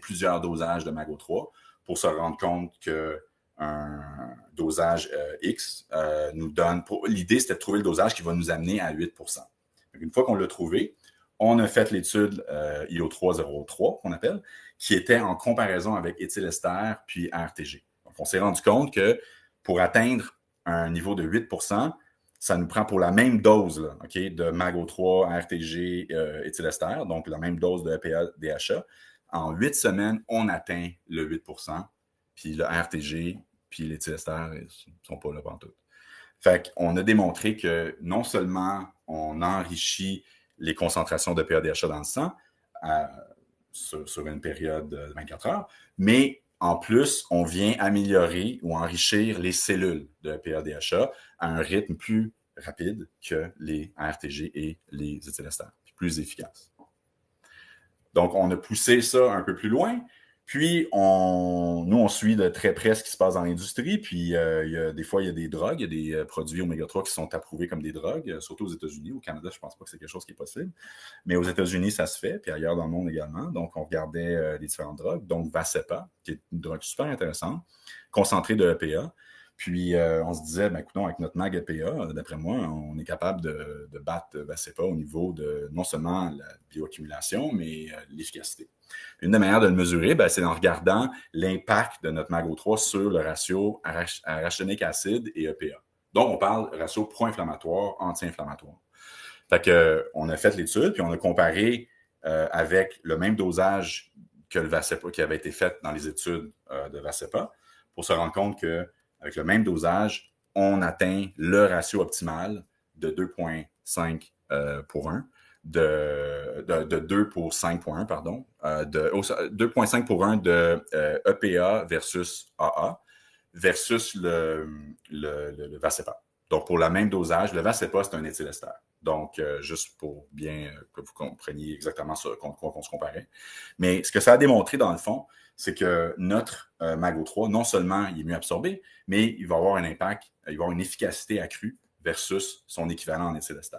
plusieurs dosages de Mago3 pour se rendre compte qu'un dosage X nous donne... L'idée, c'était de trouver le dosage qui va nous amener à 8%. Donc, une fois qu'on l'a trouvé, on a fait l'étude IO303, qu'on appelle, qui était en comparaison avec éthylester puis RTG. Donc, on s'est rendu compte que pour atteindre un niveau de 8%, ça nous prend pour la même dose là, okay, de Mago3, RTG, éthylester, donc la même dose de EPA-DHA. En 8 semaines, on atteint le 8%, puis le RTG puis l'éthylester ne sont pas là pantoute. Fait qu'on a démontré que non seulement on enrichit les concentrations de EPA-DHA dans le sang sur une période de 24 heures, mais en plus, on vient améliorer ou enrichir les cellules de EPA-DHA à un rythme plus rapide que les RTG et les éthylesters, plus efficace. Donc, on a poussé ça un peu plus loin. Puis, nous, on suit de très près ce qui se passe dans l'industrie. Puis, des fois, il y a des drogues, il y a des produits oméga-3 qui sont approuvés comme des drogues, surtout aux États-Unis. Au Canada, je ne pense pas que c'est quelque chose qui est possible. Mais aux États-Unis, ça se fait, puis ailleurs dans le monde également. Donc, on regardait les différentes drogues. Donc, Vascepa, qui est une drogue super intéressante, concentrée de EPA. Puis, on se disait, écoutons, avec notre MAG-EPA, d'après moi, on est capable de battre Vascepa au niveau de non seulement la bioaccumulation, mais l'efficacité. Une des manières de le mesurer, c'est en regardant l'impact de notre Mago3 sur le ratio arachidonique acide et EPA. Donc, on parle ratio pro-inflammatoire, anti-inflammatoire. Fait que, on a fait l'étude, puis on a comparé avec le même dosage que le Vascepa qui avait été fait dans les études de Vascepa pour se rendre compte qu'avec le même dosage, on atteint le ratio optimal de 2,5 pour 1. De 2 pour 5 pour 1, pardon, 2,5 pour 1 de EPA versus AA versus le Vascepa. Donc, pour le même dosage, le Vascepa, c'est un éthylester. Donc, juste pour bien que vous compreniez exactement contre quoi on se comparait. Mais ce que ça a démontré, dans le fond, c'est que notre MAGO3, non seulement il est mieux absorbé, mais il va avoir un impact, il va avoir une efficacité accrue versus son équivalent en éthylester.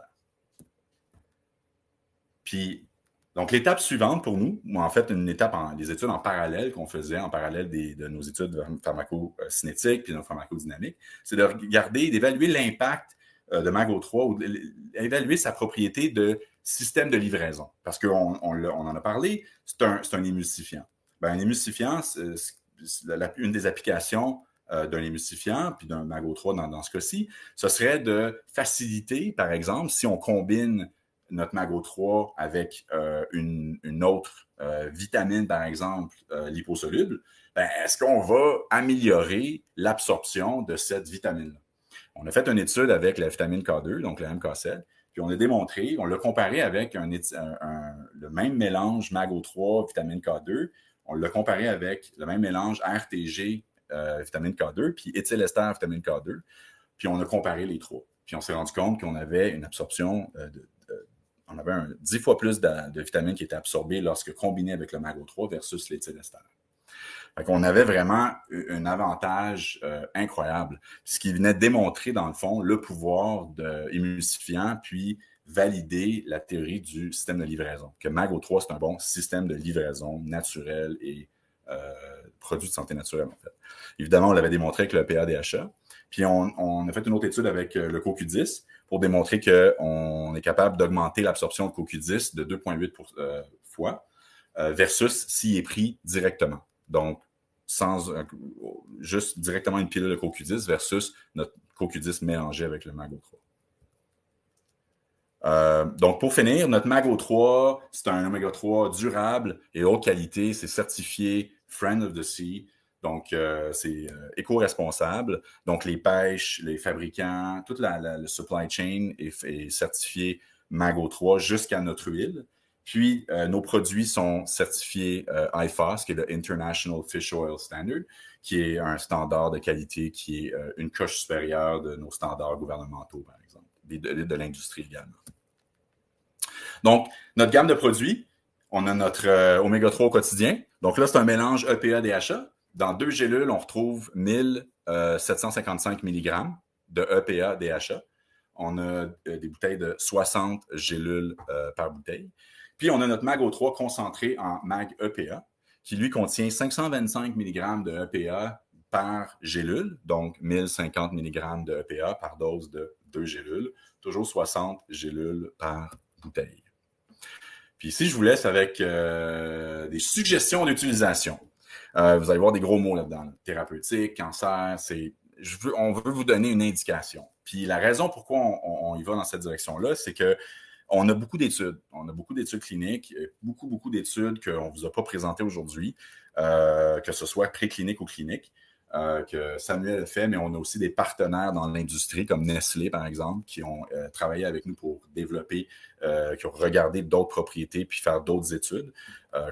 Puis, donc, l'étape suivante pour nous, en fait, une étape des études en parallèle qu'on faisait en parallèle de nos études pharmacocinétiques puis de nos pharmacodynamiques, c'est de regarder, d'évaluer l'impact de MAGO3 ou d'évaluer sa propriété de système de livraison. Parce qu'on en a parlé, c'est un émulsifiant. Ben, un émulsifiant, une des applications d'un émulsifiant puis d'un MAGO3 dans ce cas-ci, ce serait de faciliter, par exemple, si on combine notre MAGO3 avec une autre vitamine, par exemple, liposoluble, ben, est-ce qu'on va améliorer l'absorption de cette vitamine-là? On a fait une étude avec la vitamine K2, donc la MK7, puis on a démontré, on l'a comparé avec le même mélange MAGO3, vitamine K2, on l'a comparé avec le même mélange RTG, vitamine K2, puis éthylester, vitamine K2, puis on a comparé les trois. Puis on s'est rendu compte qu'on avait une absorption on avait 10 fois plus de vitamines qui étaient absorbées lorsque combinées avec le MAGO3 versus l'éthylester. Fait qu'on avait vraiment un avantage incroyable, ce qui venait démontrer, dans le fond, le pouvoir de émulsifiant, puis valider la théorie du système de livraison, que MAGO3, c'est un bon système de livraison naturel et produit de santé naturelle, en fait. Évidemment, on l'avait démontré avec le PADHA, puis on a fait une autre étude avec le CoQ10 pour démontrer qu'on est capable d'augmenter l'absorption de CoQ10 de 2,8 fois versus s'il est pris directement. Donc, juste directement une pilule de CoQ10 versus notre CoQ10 mélangé avec le MAGO3. Donc, pour finir, notre MAGO3, c'est un oméga 3 durable et haute qualité. C'est certifié Friend of the Sea. Donc, c'est éco-responsable. Donc, les pêches, les fabricants, toute le supply chain est certifié MAGO3 jusqu'à notre huile. Puis, nos produits sont certifiés IFOS, qui est le International Fish Oil Standard, qui est un standard de qualité qui est une coche supérieure de nos standards gouvernementaux, par exemple, de l'industrie également. Donc, notre gamme de produits, on a notre oméga 3 au quotidien. Donc là, c'est un mélange EPA-DHA. Dans 2 gélules, on retrouve 1755 mg de EPA-DHA. On a des bouteilles de 60 gélules par bouteille. Puis, on a notre MAGO3 concentré en MAG-EPA, qui lui contient 525 mg de EPA par gélule, donc 1050 mg de EPA par dose de 2 gélules, toujours 60 gélules par bouteille. Puis ici, je vous laisse avec des suggestions d'utilisation. Vous allez voir des gros mots là-dedans. Là. Thérapeutique, cancer, on veut vous donner une indication. Puis la raison pourquoi on y va dans cette direction-là, c'est que on a beaucoup d'études. On a beaucoup d'études cliniques, beaucoup d'études qu'on ne vous a pas présentées aujourd'hui, que ce soit préclinique ou clinique, que Samuel a fait, mais on a aussi des partenaires dans l'industrie, comme Nestlé, par exemple, qui ont travaillé avec nous pour développer, qui ont regardé d'autres propriétés puis faire d'autres études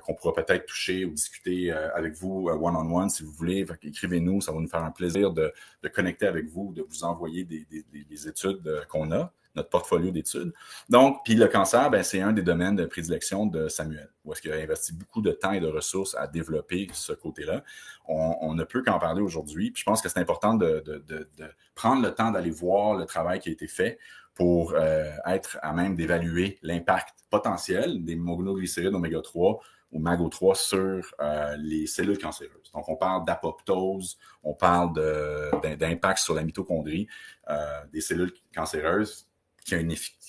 qu'on pourra peut-être toucher ou discuter avec vous one-on-one si vous voulez. Écrivez-nous, ça va nous faire un plaisir de connecter avec vous, de vous envoyer des études qu'on a, notre portfolio d'études. Donc, puis le cancer, ben, c'est un des domaines de prédilection de Samuel, où est-ce qu'il a investi beaucoup de temps et de ressources à développer ce côté-là. On ne peut qu'en parler aujourd'hui. Puis je pense que c'est important de prendre le temps d'aller voir le travail qui a été fait pour être à même d'évaluer l'impact potentiel des monoglycérides oméga 3 ou MAGO3 sur les cellules cancéreuses. Donc, on parle d'apoptose, on parle d'impact sur la mitochondrie des cellules cancéreuses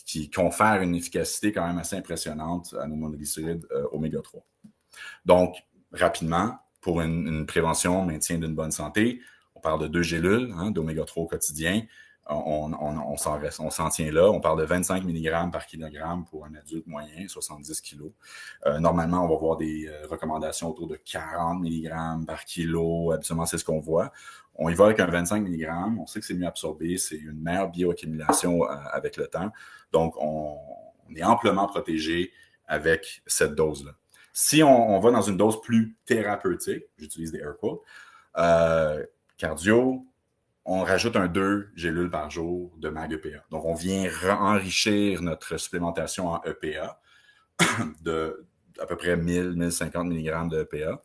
qui confère une efficacité quand même assez impressionnante à nos monoglycérides oméga 3. Donc, rapidement, pour une prévention, maintien d'une bonne santé, on parle de 2 gélules d'oméga 3 au quotidien. On s'en tient là. On parle de 25 mg par kilogramme pour un adulte moyen, 70 kg. Normalement, on va voir des recommandations autour de 40 mg par kilo. Habituellement, c'est ce qu'on voit. On y va avec un 25 mg. On sait que c'est mieux absorbé. C'est une meilleure bioaccumulation avec le temps. Donc, on est amplement protégé avec cette dose-là. Si on va dans une dose plus thérapeutique, j'utilise des air quotes, cardio, on rajoute un 2 gélules par jour de MAG-EPA. Donc, on vient enrichir notre supplémentation en EPA de à peu près 1000-1050 mg de EPA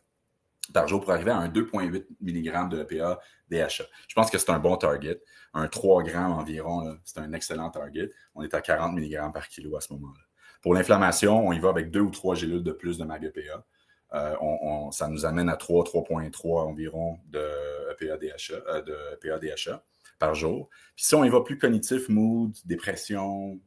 par jour pour arriver à un 2,8 mg de EPA DHA. Je pense que c'est un bon target. Un 3 grammes environ, c'est un excellent target. On est à 40 mg par kilo à ce moment-là. Pour l'inflammation, on y va avec 2 ou 3 gélules de plus de MAG-EPA. Ça nous amène à 3,3 environ de EPA DHA par jour. Puis si on y va plus cognitif, mood, dépression,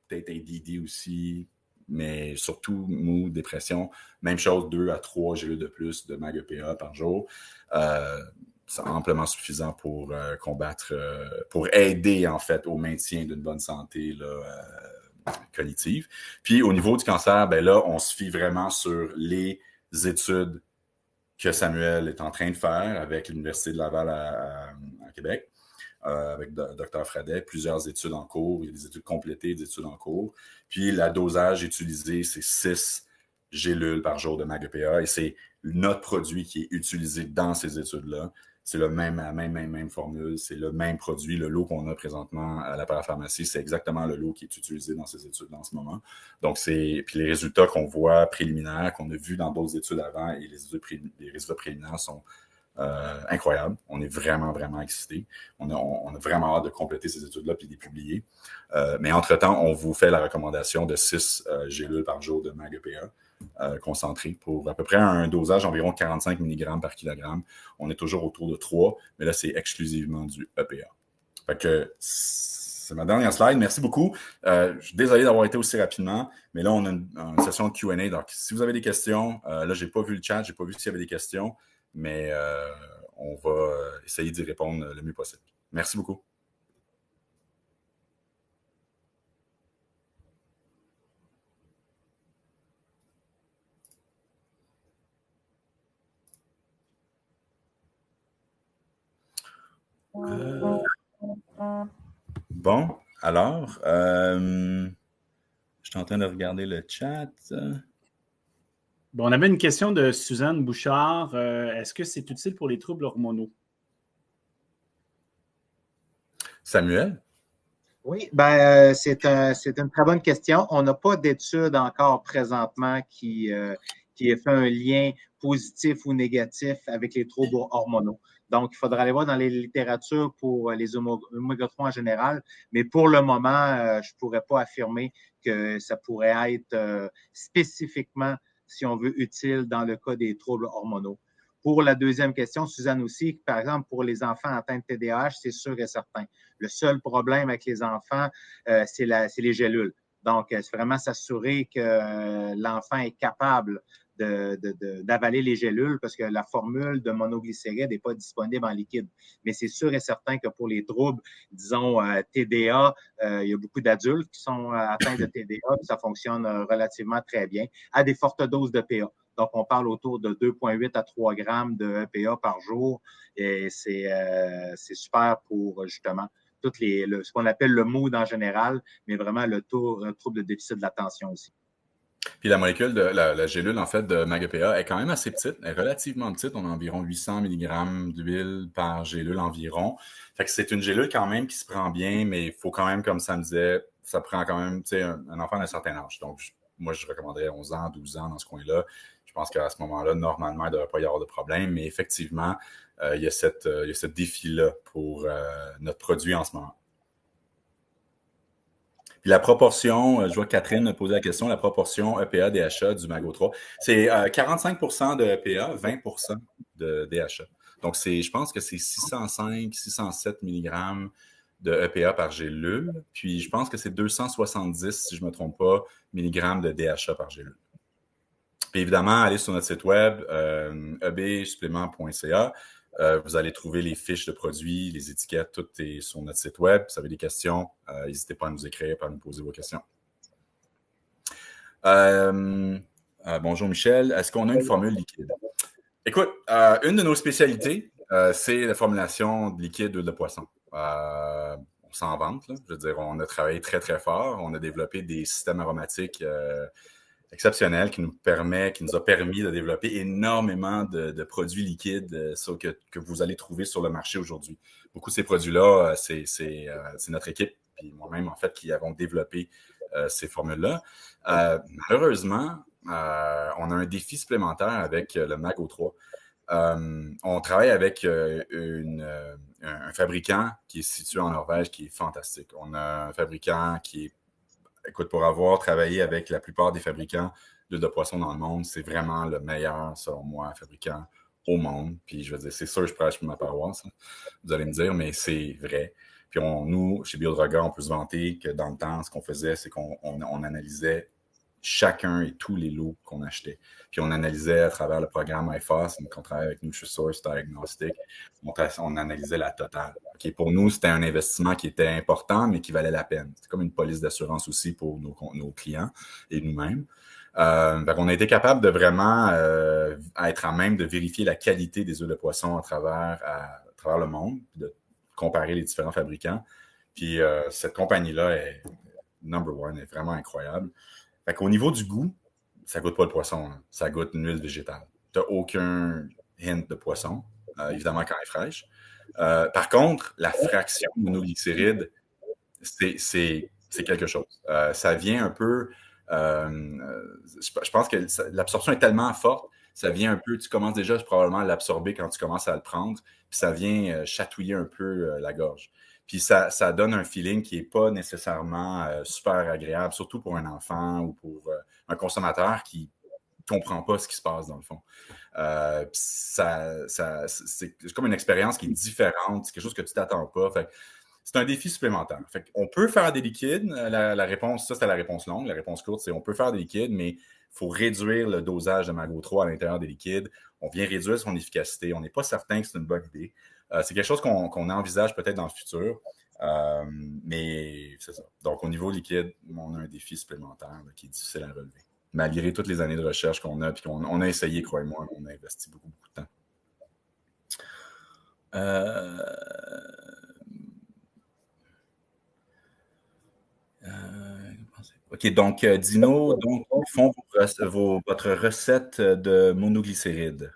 peut-être ADD aussi, mais surtout mood, dépression, même chose, 2 à 3 gélules de plus de MAG-EPA par jour. C'est amplement suffisant pour combattre, pour aider en fait au maintien d'une bonne santé là, cognitive. Puis au niveau du cancer, ben là, on se fie vraiment sur les études que Samuel est en train de faire avec l'Université de Laval à Québec, avec Dr Fradet, plusieurs études en cours, il y a des études complétées, des études en cours. Puis le dosage utilisé, c'est 6 gélules par jour de MAG-EPA et c'est notre produit qui est utilisé dans ces études-là. C'est la même formule, c'est le même produit. Le lot qu'on a présentement à la parapharmacie, c'est exactement le lot qui est utilisé dans ces études en ce moment. Donc, puis les résultats qu'on voit préliminaires, qu'on a vus dans d'autres études avant, et les résultats préliminaires sont incroyables. On est vraiment, vraiment excités. On a vraiment hâte de compléter ces études-là puis de les publier. Mais entre-temps, on vous fait la recommandation de 6 gélules par jour de MAG-EPA. Concentré pour à peu près un dosage d'environ 45 mg par kilogramme. On est toujours autour de 3, mais là, c'est exclusivement du EPA. Fait que c'est ma dernière slide. Merci beaucoup. Je suis désolé d'avoir été aussi rapidement, mais là, on a une session de Q&A. Donc, si vous avez des questions, là, je n'ai pas vu le chat, je n'ai pas vu s'il y avait des questions, mais on va essayer d'y répondre le mieux possible. Merci beaucoup. Bon, alors, je suis en train de regarder le chat. Bon, on avait une question de Suzanne Bouchard. Est-ce que c'est utile pour les troubles hormonaux? Samuel? Oui, c'est une très bonne question. On n'a pas d'études encore présentement qui ait fait un lien positif ou négatif avec les troubles hormonaux. Donc, il faudra aller voir dans les littératures pour les oméga-3 en général, mais pour le moment, je ne pourrais pas affirmer que ça pourrait être spécifiquement, si on veut, utile dans le cas des troubles hormonaux. Pour la deuxième question, Suzanne aussi, par exemple, pour les enfants atteints de TDAH, c'est sûr et certain. Le seul problème avec les enfants, c'est les gélules. Donc, c'est vraiment s'assurer que l'enfant est capable d'avaler les gélules parce que la formule de monoglycéride n'est pas disponible en liquide. Mais c'est sûr et certain que pour les troubles, disons, TDA, il y a beaucoup d'adultes qui sont atteints de TDA, puis ça fonctionne relativement très bien à des fortes doses de PA. Donc, on parle autour de 2,8 à 3 grammes de EPA par jour et c'est super pour justement ce qu'on appelle le mood en général, mais vraiment le trouble de déficit de l'attention aussi. Puis la molécule de la gélule, en fait, de MAG-EPA est quand même assez petite, elle est relativement petite. On a environ 800 mg d'huile par gélule environ. Fait que c'est une gélule quand même qui se prend bien, mais il faut quand même, comme ça me disait, ça prend quand même, tu sais, un enfant d'un certain âge. Donc, moi, je recommanderais 11 ans, 12 ans dans ce coin-là. Je pense qu'à ce moment-là, normalement, il ne devrait pas y avoir de problème. Mais effectivement, il y a ce défi-là pour notre produit en ce moment. Puis la proportion, je vois Catherine me poser la question, la proportion EPA-DHA du MAGO3, c'est 45% de EPA, 20% de DHA. Donc, je pense que c'est 605, 607 mg de EPA par gélule. Puis, je pense que c'est 270, si je ne me trompe pas, milligrammes de DHA par gélule. Puis, évidemment, allez sur notre site web, ebsupplément.ca. Vous allez trouver les fiches de produits, les étiquettes, tout est sur notre site web. Si vous avez des questions, n'hésitez pas à nous écrire, à nous poser vos questions. Bonjour Michel, est-ce qu'on a une formule liquide? Écoute, une de nos spécialités, c'est la formulation de liquide d'huile de poisson. On s'en vante, là. Je veux dire, on a travaillé très, très fort. On a développé des systèmes aromatiques exceptionnel qui nous a permis de développer énormément de produits liquides que vous allez trouver sur le marché aujourd'hui. Beaucoup de ces produits-là, c'est notre équipe et moi-même, en fait, qui avons développé ces formules-là. Malheureusement, on a un défi supplémentaire avec le Mago 3. On travaille avec un fabricant qui est situé en Norvège qui est fantastique. On a un fabricant qui est, écoute, pour avoir travaillé avec la plupart des fabricants d'huile de poisson dans le monde, c'est vraiment le meilleur, selon moi, fabricant au monde. Puis je veux dire, c'est sûr, je prêche pour ma paroisse, hein. Vous allez me dire, mais c'est vrai. Puis nous, chez Biodroga, on peut se vanter que dans le temps, ce qu'on faisait, c'est qu'on analysait chacun et tous les lots qu'on achetait. Puis on analysait à travers le programme IFOS, donc on travaille avec NutriSource Diagnostic, on analysait la totale. Okay, pour nous, c'était un investissement qui était important, mais qui valait la peine. C'est comme une police d'assurance aussi pour nos clients et nous-mêmes. On a été capable de vraiment être à même de vérifier la qualité des huiles de poisson à travers le monde, de comparer les différents fabricants. Puis cette compagnie-là est number one, est vraiment incroyable. Fait qu'au niveau du goût, ça goûte pas le poisson, hein. Ça goûte une huile végétale. Tu n'as aucun hint de poisson, évidemment quand elle est fraîche. Par contre, la fraction de monoglycéride, c'est quelque chose. Ça vient un peu... je pense que l'absorption est tellement forte, ça vient un peu... Tu commences déjà probablement à l'absorber quand tu commences à le prendre, puis ça vient chatouiller un peu la gorge. Puis ça donne un feeling qui n'est pas nécessairement super agréable, surtout pour un enfant ou pour un consommateur qui ne comprend pas ce qui se passe dans le fond. C'est comme une expérience qui est différente, c'est quelque chose que tu ne t'attends pas. Fait, c'est un défi supplémentaire. Fait, on peut faire des liquides. La réponse, ça c'était la réponse longue. La réponse courte, c'est on peut faire des liquides, mais il faut réduire le dosage de Mago 3 à l'intérieur des liquides. On vient réduire son efficacité. On n'est pas certain que c'est une bonne idée. C'est quelque chose qu'on envisage peut-être dans le futur, mais c'est ça. Donc, au niveau liquide, on a un défi supplémentaire là, qui est difficile à relever. Malgré toutes les années de recherche qu'on a, puis qu'on a essayé, croyez-moi, on a investi beaucoup, beaucoup de temps. OK, donc, Dino, donc, ils font votre recette de monoglycéride.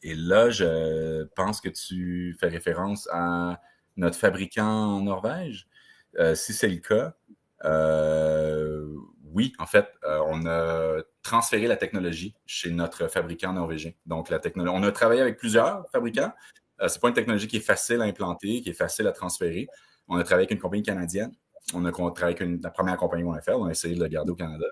Et là, je pense que tu fais référence à notre fabricant en Norvège. Si c'est le cas, oui, en fait, on a transféré la technologie chez notre fabricant norvégien. Donc, on a travaillé avec plusieurs fabricants. C'est pas une technologie qui est facile à implanter, qui est facile à transférer. On a travaillé avec une compagnie canadienne. On a travaillé avec la première compagnie qu'on a fait. On a essayé de le garder au Canada.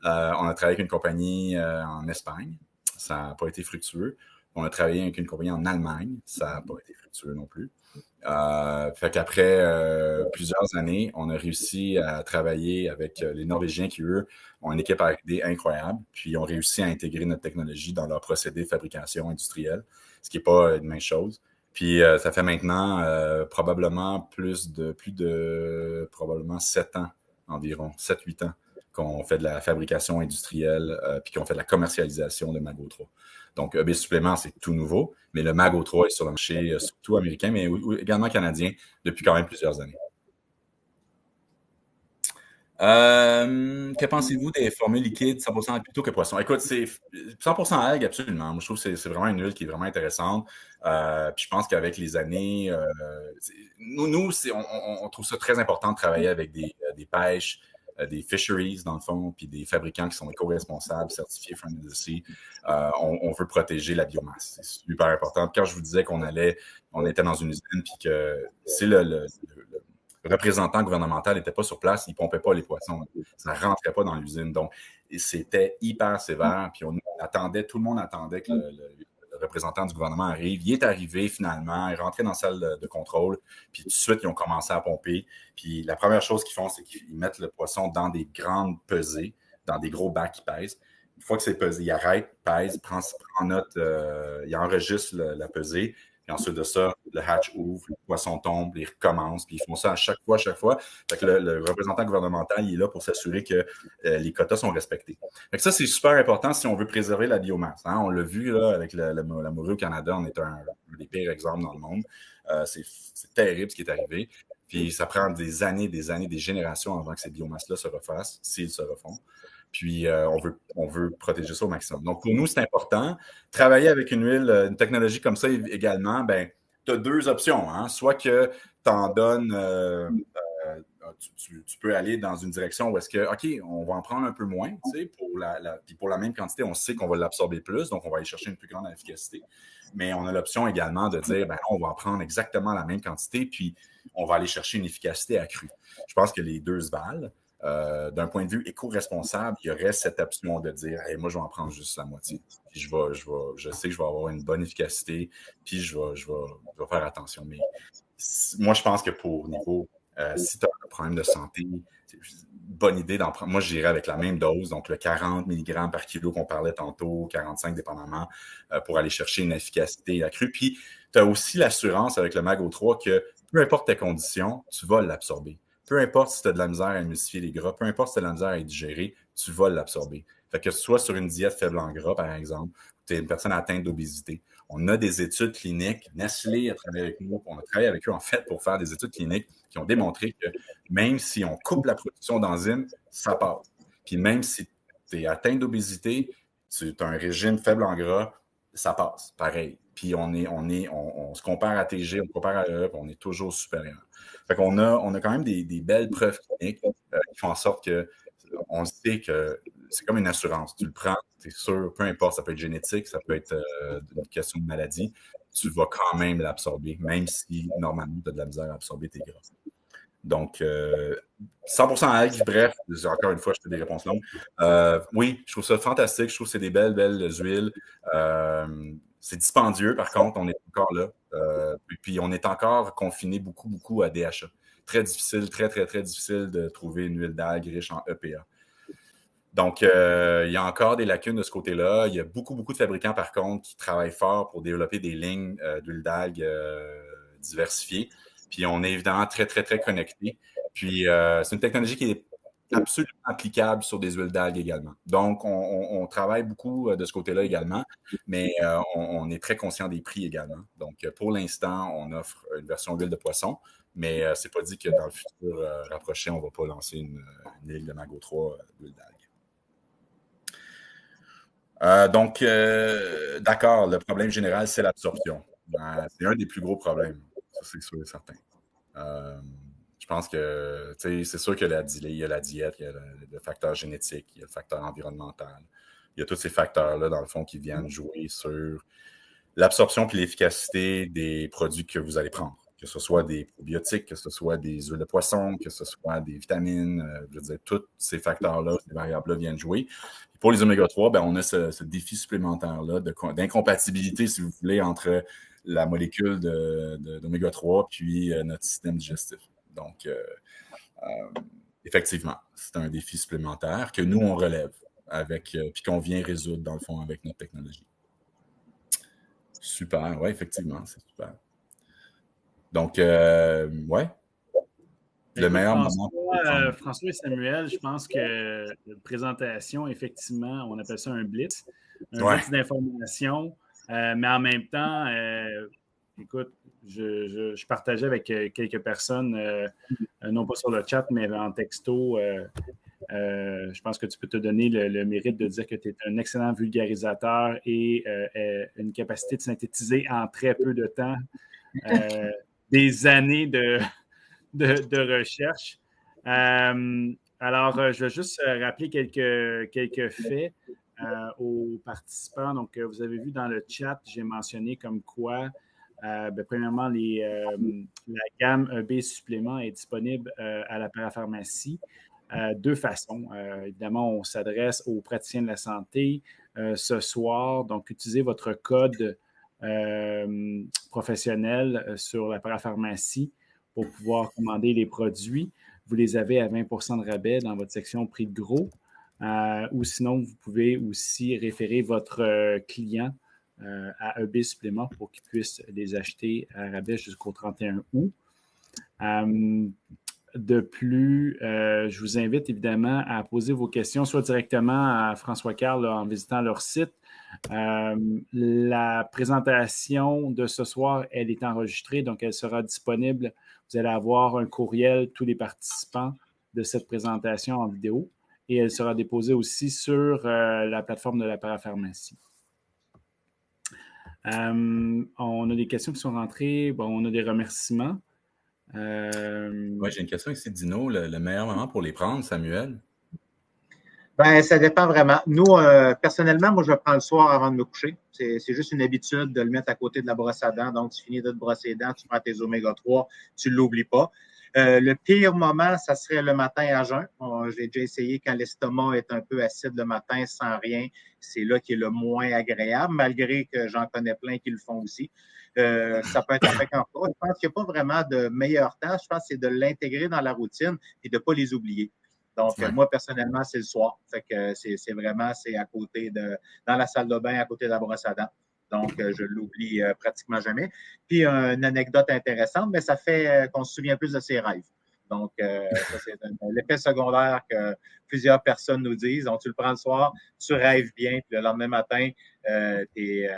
On a travaillé avec une compagnie en Espagne. Ça n'a pas été fructueux. On a travaillé avec une compagnie en Allemagne. Ça n'a pas été fructueux non plus. Fait qu'après plusieurs années, on a réussi à travailler avec les Norvégiens qui, eux, ont une équipe R&D incroyable. Puis, ils ont réussi à intégrer notre technologie dans leur procédé de fabrication industrielle, ce qui n'est pas une mince chose. Puis, ça fait maintenant probablement plus de probablement 7 ans environ, 7-8 ans qu'on fait de la fabrication industrielle puis qu'on fait de la commercialisation de Mago 3. Donc, EB Supplément, c'est tout nouveau, mais le Mago 3 est sur le marché surtout américain, mais également canadien depuis quand même plusieurs années. Que pensez-vous des formules liquides 100% plutôt que poisson? Écoute, c'est 100% algues, absolument. Moi, je trouve que c'est vraiment une huile qui est vraiment intéressante. Puis je pense qu'avec les années, nous on trouve ça très important de travailler avec des pêches, des fisheries, dans le fond, puis des fabricants qui sont éco-responsables, certifiés Friendly to the Sea. On veut protéger la biomasse. C'est super important. Quand je vous disais on était dans une usine, puis que c'est le représentant gouvernemental n'était pas sur place, il ne pompait pas les poissons. Ça ne rentrait pas dans l'usine. Donc, c'était hyper sévère. Puis tout le monde attendait que le représentant du gouvernement arrive. Il est arrivé finalement, il est rentré dans la salle de contrôle, puis tout de suite, ils ont commencé à pomper. Puis la première chose qu'ils font, c'est qu'ils mettent le poisson dans des grandes pesées, dans des gros bacs qui pèsent. Une fois que c'est pesé, il arrête, pèse, prend note, il enregistre la pesée. Puis ensuite de ça, le hatch ouvre, le poisson tombe, il recommence, puis ils font ça à chaque fois. Fait que le représentant gouvernemental, il est là pour s'assurer que les quotas sont respectés. Fait que ça, c'est super important si on veut préserver la biomasse. Hein? On l'a vu là, avec la morue au Canada, on est un des pires exemples dans le monde. C'est terrible ce qui est arrivé. Puis ça prend des années, des générations avant que ces biomasses-là se refassent, s'ils se refont. Puis, on veut protéger ça au maximum. Donc, pour nous, c'est important. Travailler avec une huile, une technologie comme ça également, ben, tu as deux options. Hein? Soit que tu en donnes, tu peux aller dans une direction où est-ce que, OK, on va en prendre un peu moins, tu sais, puis pour la même quantité, on sait qu'on va l'absorber plus, donc on va aller chercher une plus grande efficacité. Mais on a l'option également de dire, ben, on va en prendre exactement la même quantité, puis on va aller chercher une efficacité accrue. Je pense que les deux se valent. D'un point de vue éco-responsable, il y aurait cette option de dire hey, moi, je vais en prendre juste la moitié. Puis je sais que je vais avoir une bonne efficacité, puis je vais faire attention. Mais moi, je pense que pour niveau, si tu as un problème de santé, c'est une bonne idée d'en prendre. Moi, j'irais avec la même dose, donc le 40 mg par kilo qu'on parlait tantôt, 45 dépendamment, pour aller chercher une efficacité accrue. Puis, tu as aussi l'assurance avec le Mago 3 que peu importe tes conditions, tu vas l'absorber. Peu importe si tu as de la misère à émulsifier les gras, peu importe si tu as de la misère à digérer, tu vas l'absorber. Fait que soit sur une diète faible en gras, par exemple, ou tu es une personne atteinte d'obésité, on a des études cliniques. Nestlé a travaillé avec nous, on a travaillé avec eux en fait pour faire des études cliniques qui ont démontré que même si on coupe la production d'enzymes, ça passe. Puis même si tu es atteint d'obésité, tu as un régime faible en gras, ça passe, pareil. Puis on se compare à TG, on compare à Europe, on est toujours supérieur. Fait qu'on a quand même des belles preuves cliniques qui font en sorte que on sait que c'est comme une assurance. Tu le prends, c'est sûr, peu importe, ça peut être génétique, ça peut être une question de maladie, tu vas quand même l'absorber, même si normalement tu as de la misère à absorber tes gras. Donc, 100% algue, bref, encore une fois, je fais des réponses longues. Oui, je trouve ça fantastique. Je trouve que c'est des belles huiles. C'est dispendieux, par contre, on est encore là. Puis, on est encore confiné beaucoup à DHA. Très difficile, très difficile de trouver une huile d'algue riche en EPA. Donc, il y a encore des lacunes de ce côté-là. Il y a beaucoup de fabricants, par contre, qui travaillent fort pour développer des lignes d'huile d'algue diversifiées. Puis, on est évidemment très connectés. Puis, c'est une technologie qui est absolument applicable sur des huiles d'algues également. Donc, on travaille beaucoup de ce côté-là également, mais on est très conscient des prix également. Donc, pour l'instant, on offre une version huile de poisson, mais c'est pas dit que dans le futur rapproché, on ne va pas lancer une huile de Mago 3 d'huile d'algue. Donc, d'accord, le problème général, c'est l'absorption. C'est un des plus gros problèmes, ça c'est sûr et certain. Je pense que, tu sais, c'est sûr qu'il y a la diète, il y a le facteur génétique, il y a le facteur environnemental. Il y a tous ces facteurs-là, dans le fond, qui viennent jouer sur l'absorption et l'efficacité des produits que vous allez prendre. Que ce soit des probiotiques, que ce soit des huiles de poisson, que ce soit des vitamines, je veux dire, tous ces facteurs-là, ces variables-là viennent jouer. Et pour les oméga 3, ben, on a ce défi supplémentaire-là d'incompatibilité, si vous voulez, entre la molécule d'oméga 3 puis notre système digestif. Donc, effectivement, c'est un défi supplémentaire que nous, on relève puis qu'on vient résoudre, dans le fond, avec notre technologie. Super, oui, effectivement, c'est super. Donc, ouais. Le meilleur moment. François et Samuel, je pense que la présentation, effectivement, on appelle ça un blitz d'informations, mais en même temps, écoute, je partageais avec quelques personnes, non pas sur le chat, mais en texto. Je pense que tu peux te donner le mérite de dire que tu es un excellent vulgarisateur et une capacité de synthétiser en très peu de temps des années de recherche. Alors, je vais juste rappeler quelques faits aux participants. Donc, vous avez vu dans le chat, j'ai mentionné comme quoi, premièrement, la gamme EB supplément est disponible à la parapharmacie. Deux façons. Évidemment, on s'adresse aux praticiens de la santé ce soir. Donc, utilisez votre code professionnel sur la parapharmacie pour pouvoir commander les produits. Vous les avez à 20 % de rabais dans votre section prix de gros. Ou sinon, vous pouvez aussi référer votre client à EB Supplément pour qu'il puisse les acheter à rabais jusqu'au 31 août. De plus, je vous invite évidemment à poser vos questions soit directement à François Carl en visitant leur site. La présentation de ce soir, elle est enregistrée, donc elle sera disponible. Vous allez avoir un courriel, tous les participants de cette présentation en vidéo. et elle sera déposée aussi sur la plateforme de la parapharmacie. On a des questions qui sont rentrées. Bon, on a des remerciements. Oui, j'ai une question ici, Dino. Le meilleur moment pour les prendre, Samuel? Ben, ça dépend vraiment. Nous, personnellement, moi, je prends le soir avant de me coucher. C'est juste une habitude de le mettre à côté de la brosse à dents. Donc, tu finis de te brosser les dents, tu prends tes oméga 3, tu ne l'oublies pas. Le pire moment, ça serait le matin à jeun. Je l'ai déjà essayé quand l'estomac est un peu acide le matin sans rien. C'est là qui est le moins agréable, malgré que j'en connais plein qui le font aussi. Ça peut être affectant. Je pense qu'il n'y a pas vraiment de meilleur temps. Je pense que c'est de l'intégrer dans la routine et de ne pas les oublier. Donc, moi, personnellement, c'est le soir. Fait que c'est vraiment, c'est à côté dans la salle de bain, à côté de la brosse à dents. Donc, je l'oublie pratiquement jamais. Puis, une anecdote intéressante, mais ça fait qu'on se souvient plus de ses rêves. Donc, ça, c'est l'effet secondaire que plusieurs personnes nous disent. Donc, tu le prends le soir, tu rêves bien, puis le lendemain matin, tu es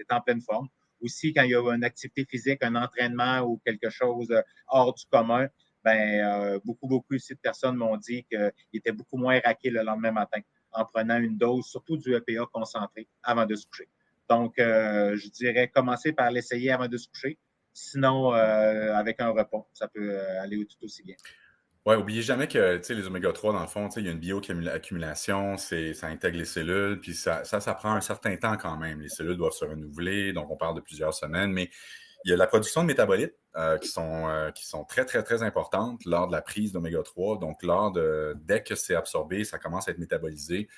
en pleine forme. Aussi, quand il y a une activité physique, un entraînement ou quelque chose hors du commun, beaucoup ici de personnes m'ont dit qu'ils étaient beaucoup moins raqués le lendemain matin en prenant une dose, surtout du EPA concentré, avant de se coucher. Donc, je dirais commencer par l'essayer avant de se coucher. Sinon, avec un repas, ça peut aller tout aussi bien. Oui, n'oubliez jamais que les oméga 3, dans le fond, il y a une bioaccumulation, ça intègre les cellules, puis ça prend un certain temps quand même. Les cellules doivent se renouveler, donc on parle de plusieurs semaines, mais il y a la production de métabolites qui sont très, très, très importantes lors de la prise d'oméga 3. Donc, dès que c'est absorbé, ça commence à être métabolisé.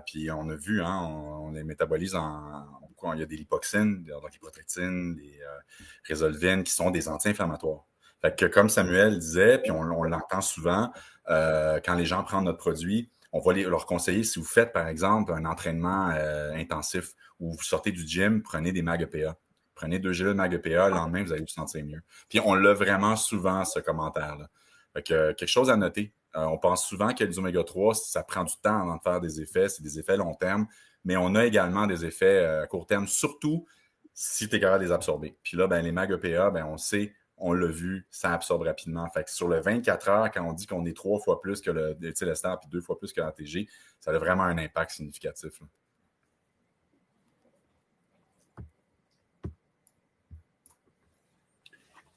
Puis on a vu, on les métabolise il y a des lipoxines, donc l'hypotryptine, des résolvines qui sont des anti-inflammatoires. Fait que comme Samuel disait, puis on l'entend souvent, quand les gens prennent notre produit, on va leur conseiller, si vous faites par exemple un entraînement intensif ou vous sortez du gym, prenez des MAG-EPA. Prenez 2 gélules MAG-EPA, le lendemain, vous allez vous sentir mieux. Puis on l'a vraiment souvent, ce commentaire-là. Fait que quelque chose à noter. On pense souvent que les oméga 3, ça prend du temps avant de faire des effets. C'est des effets long terme, mais on a également des effets à court terme, surtout si tu es capable de les absorber. Puis là, les MAG-EPA, on sait, on l'a vu, ça absorbe rapidement. Fait que sur le 24 heures, quand on dit qu'on est 3 fois plus que le Télestar puis 2 fois plus que l'ATG, ça a vraiment un impact significatif, là.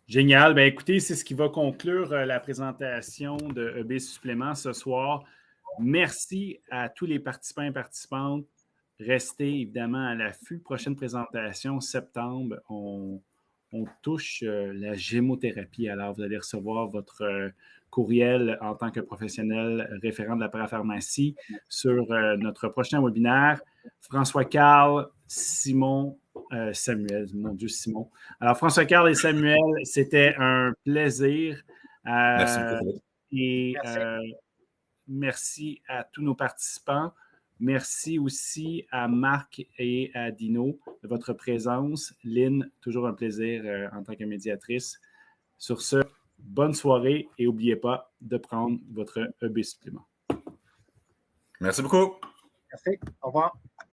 Génial. Écoutez, c'est ce qui va conclure la présentation de EB Supplément ce soir. Merci à tous les participants et participantes. Restez évidemment à l'affût. Prochaine présentation, septembre, on touche la gémothérapie. Alors, vous allez recevoir votre courriel en tant que professionnel référent de la parapharmacie sur notre prochain webinaire. François Carl, Simon, Samuel, mon Dieu, Simon. Alors, François Carl et Samuel, c'était un plaisir. Merci beaucoup. Et merci à tous nos participants. Merci aussi à Marc et à Dino de votre présence. Lynn, toujours un plaisir en tant que médiatrice. Sur ce, bonne soirée et n'oubliez pas de prendre votre EB supplément. Merci beaucoup. Merci. Au revoir.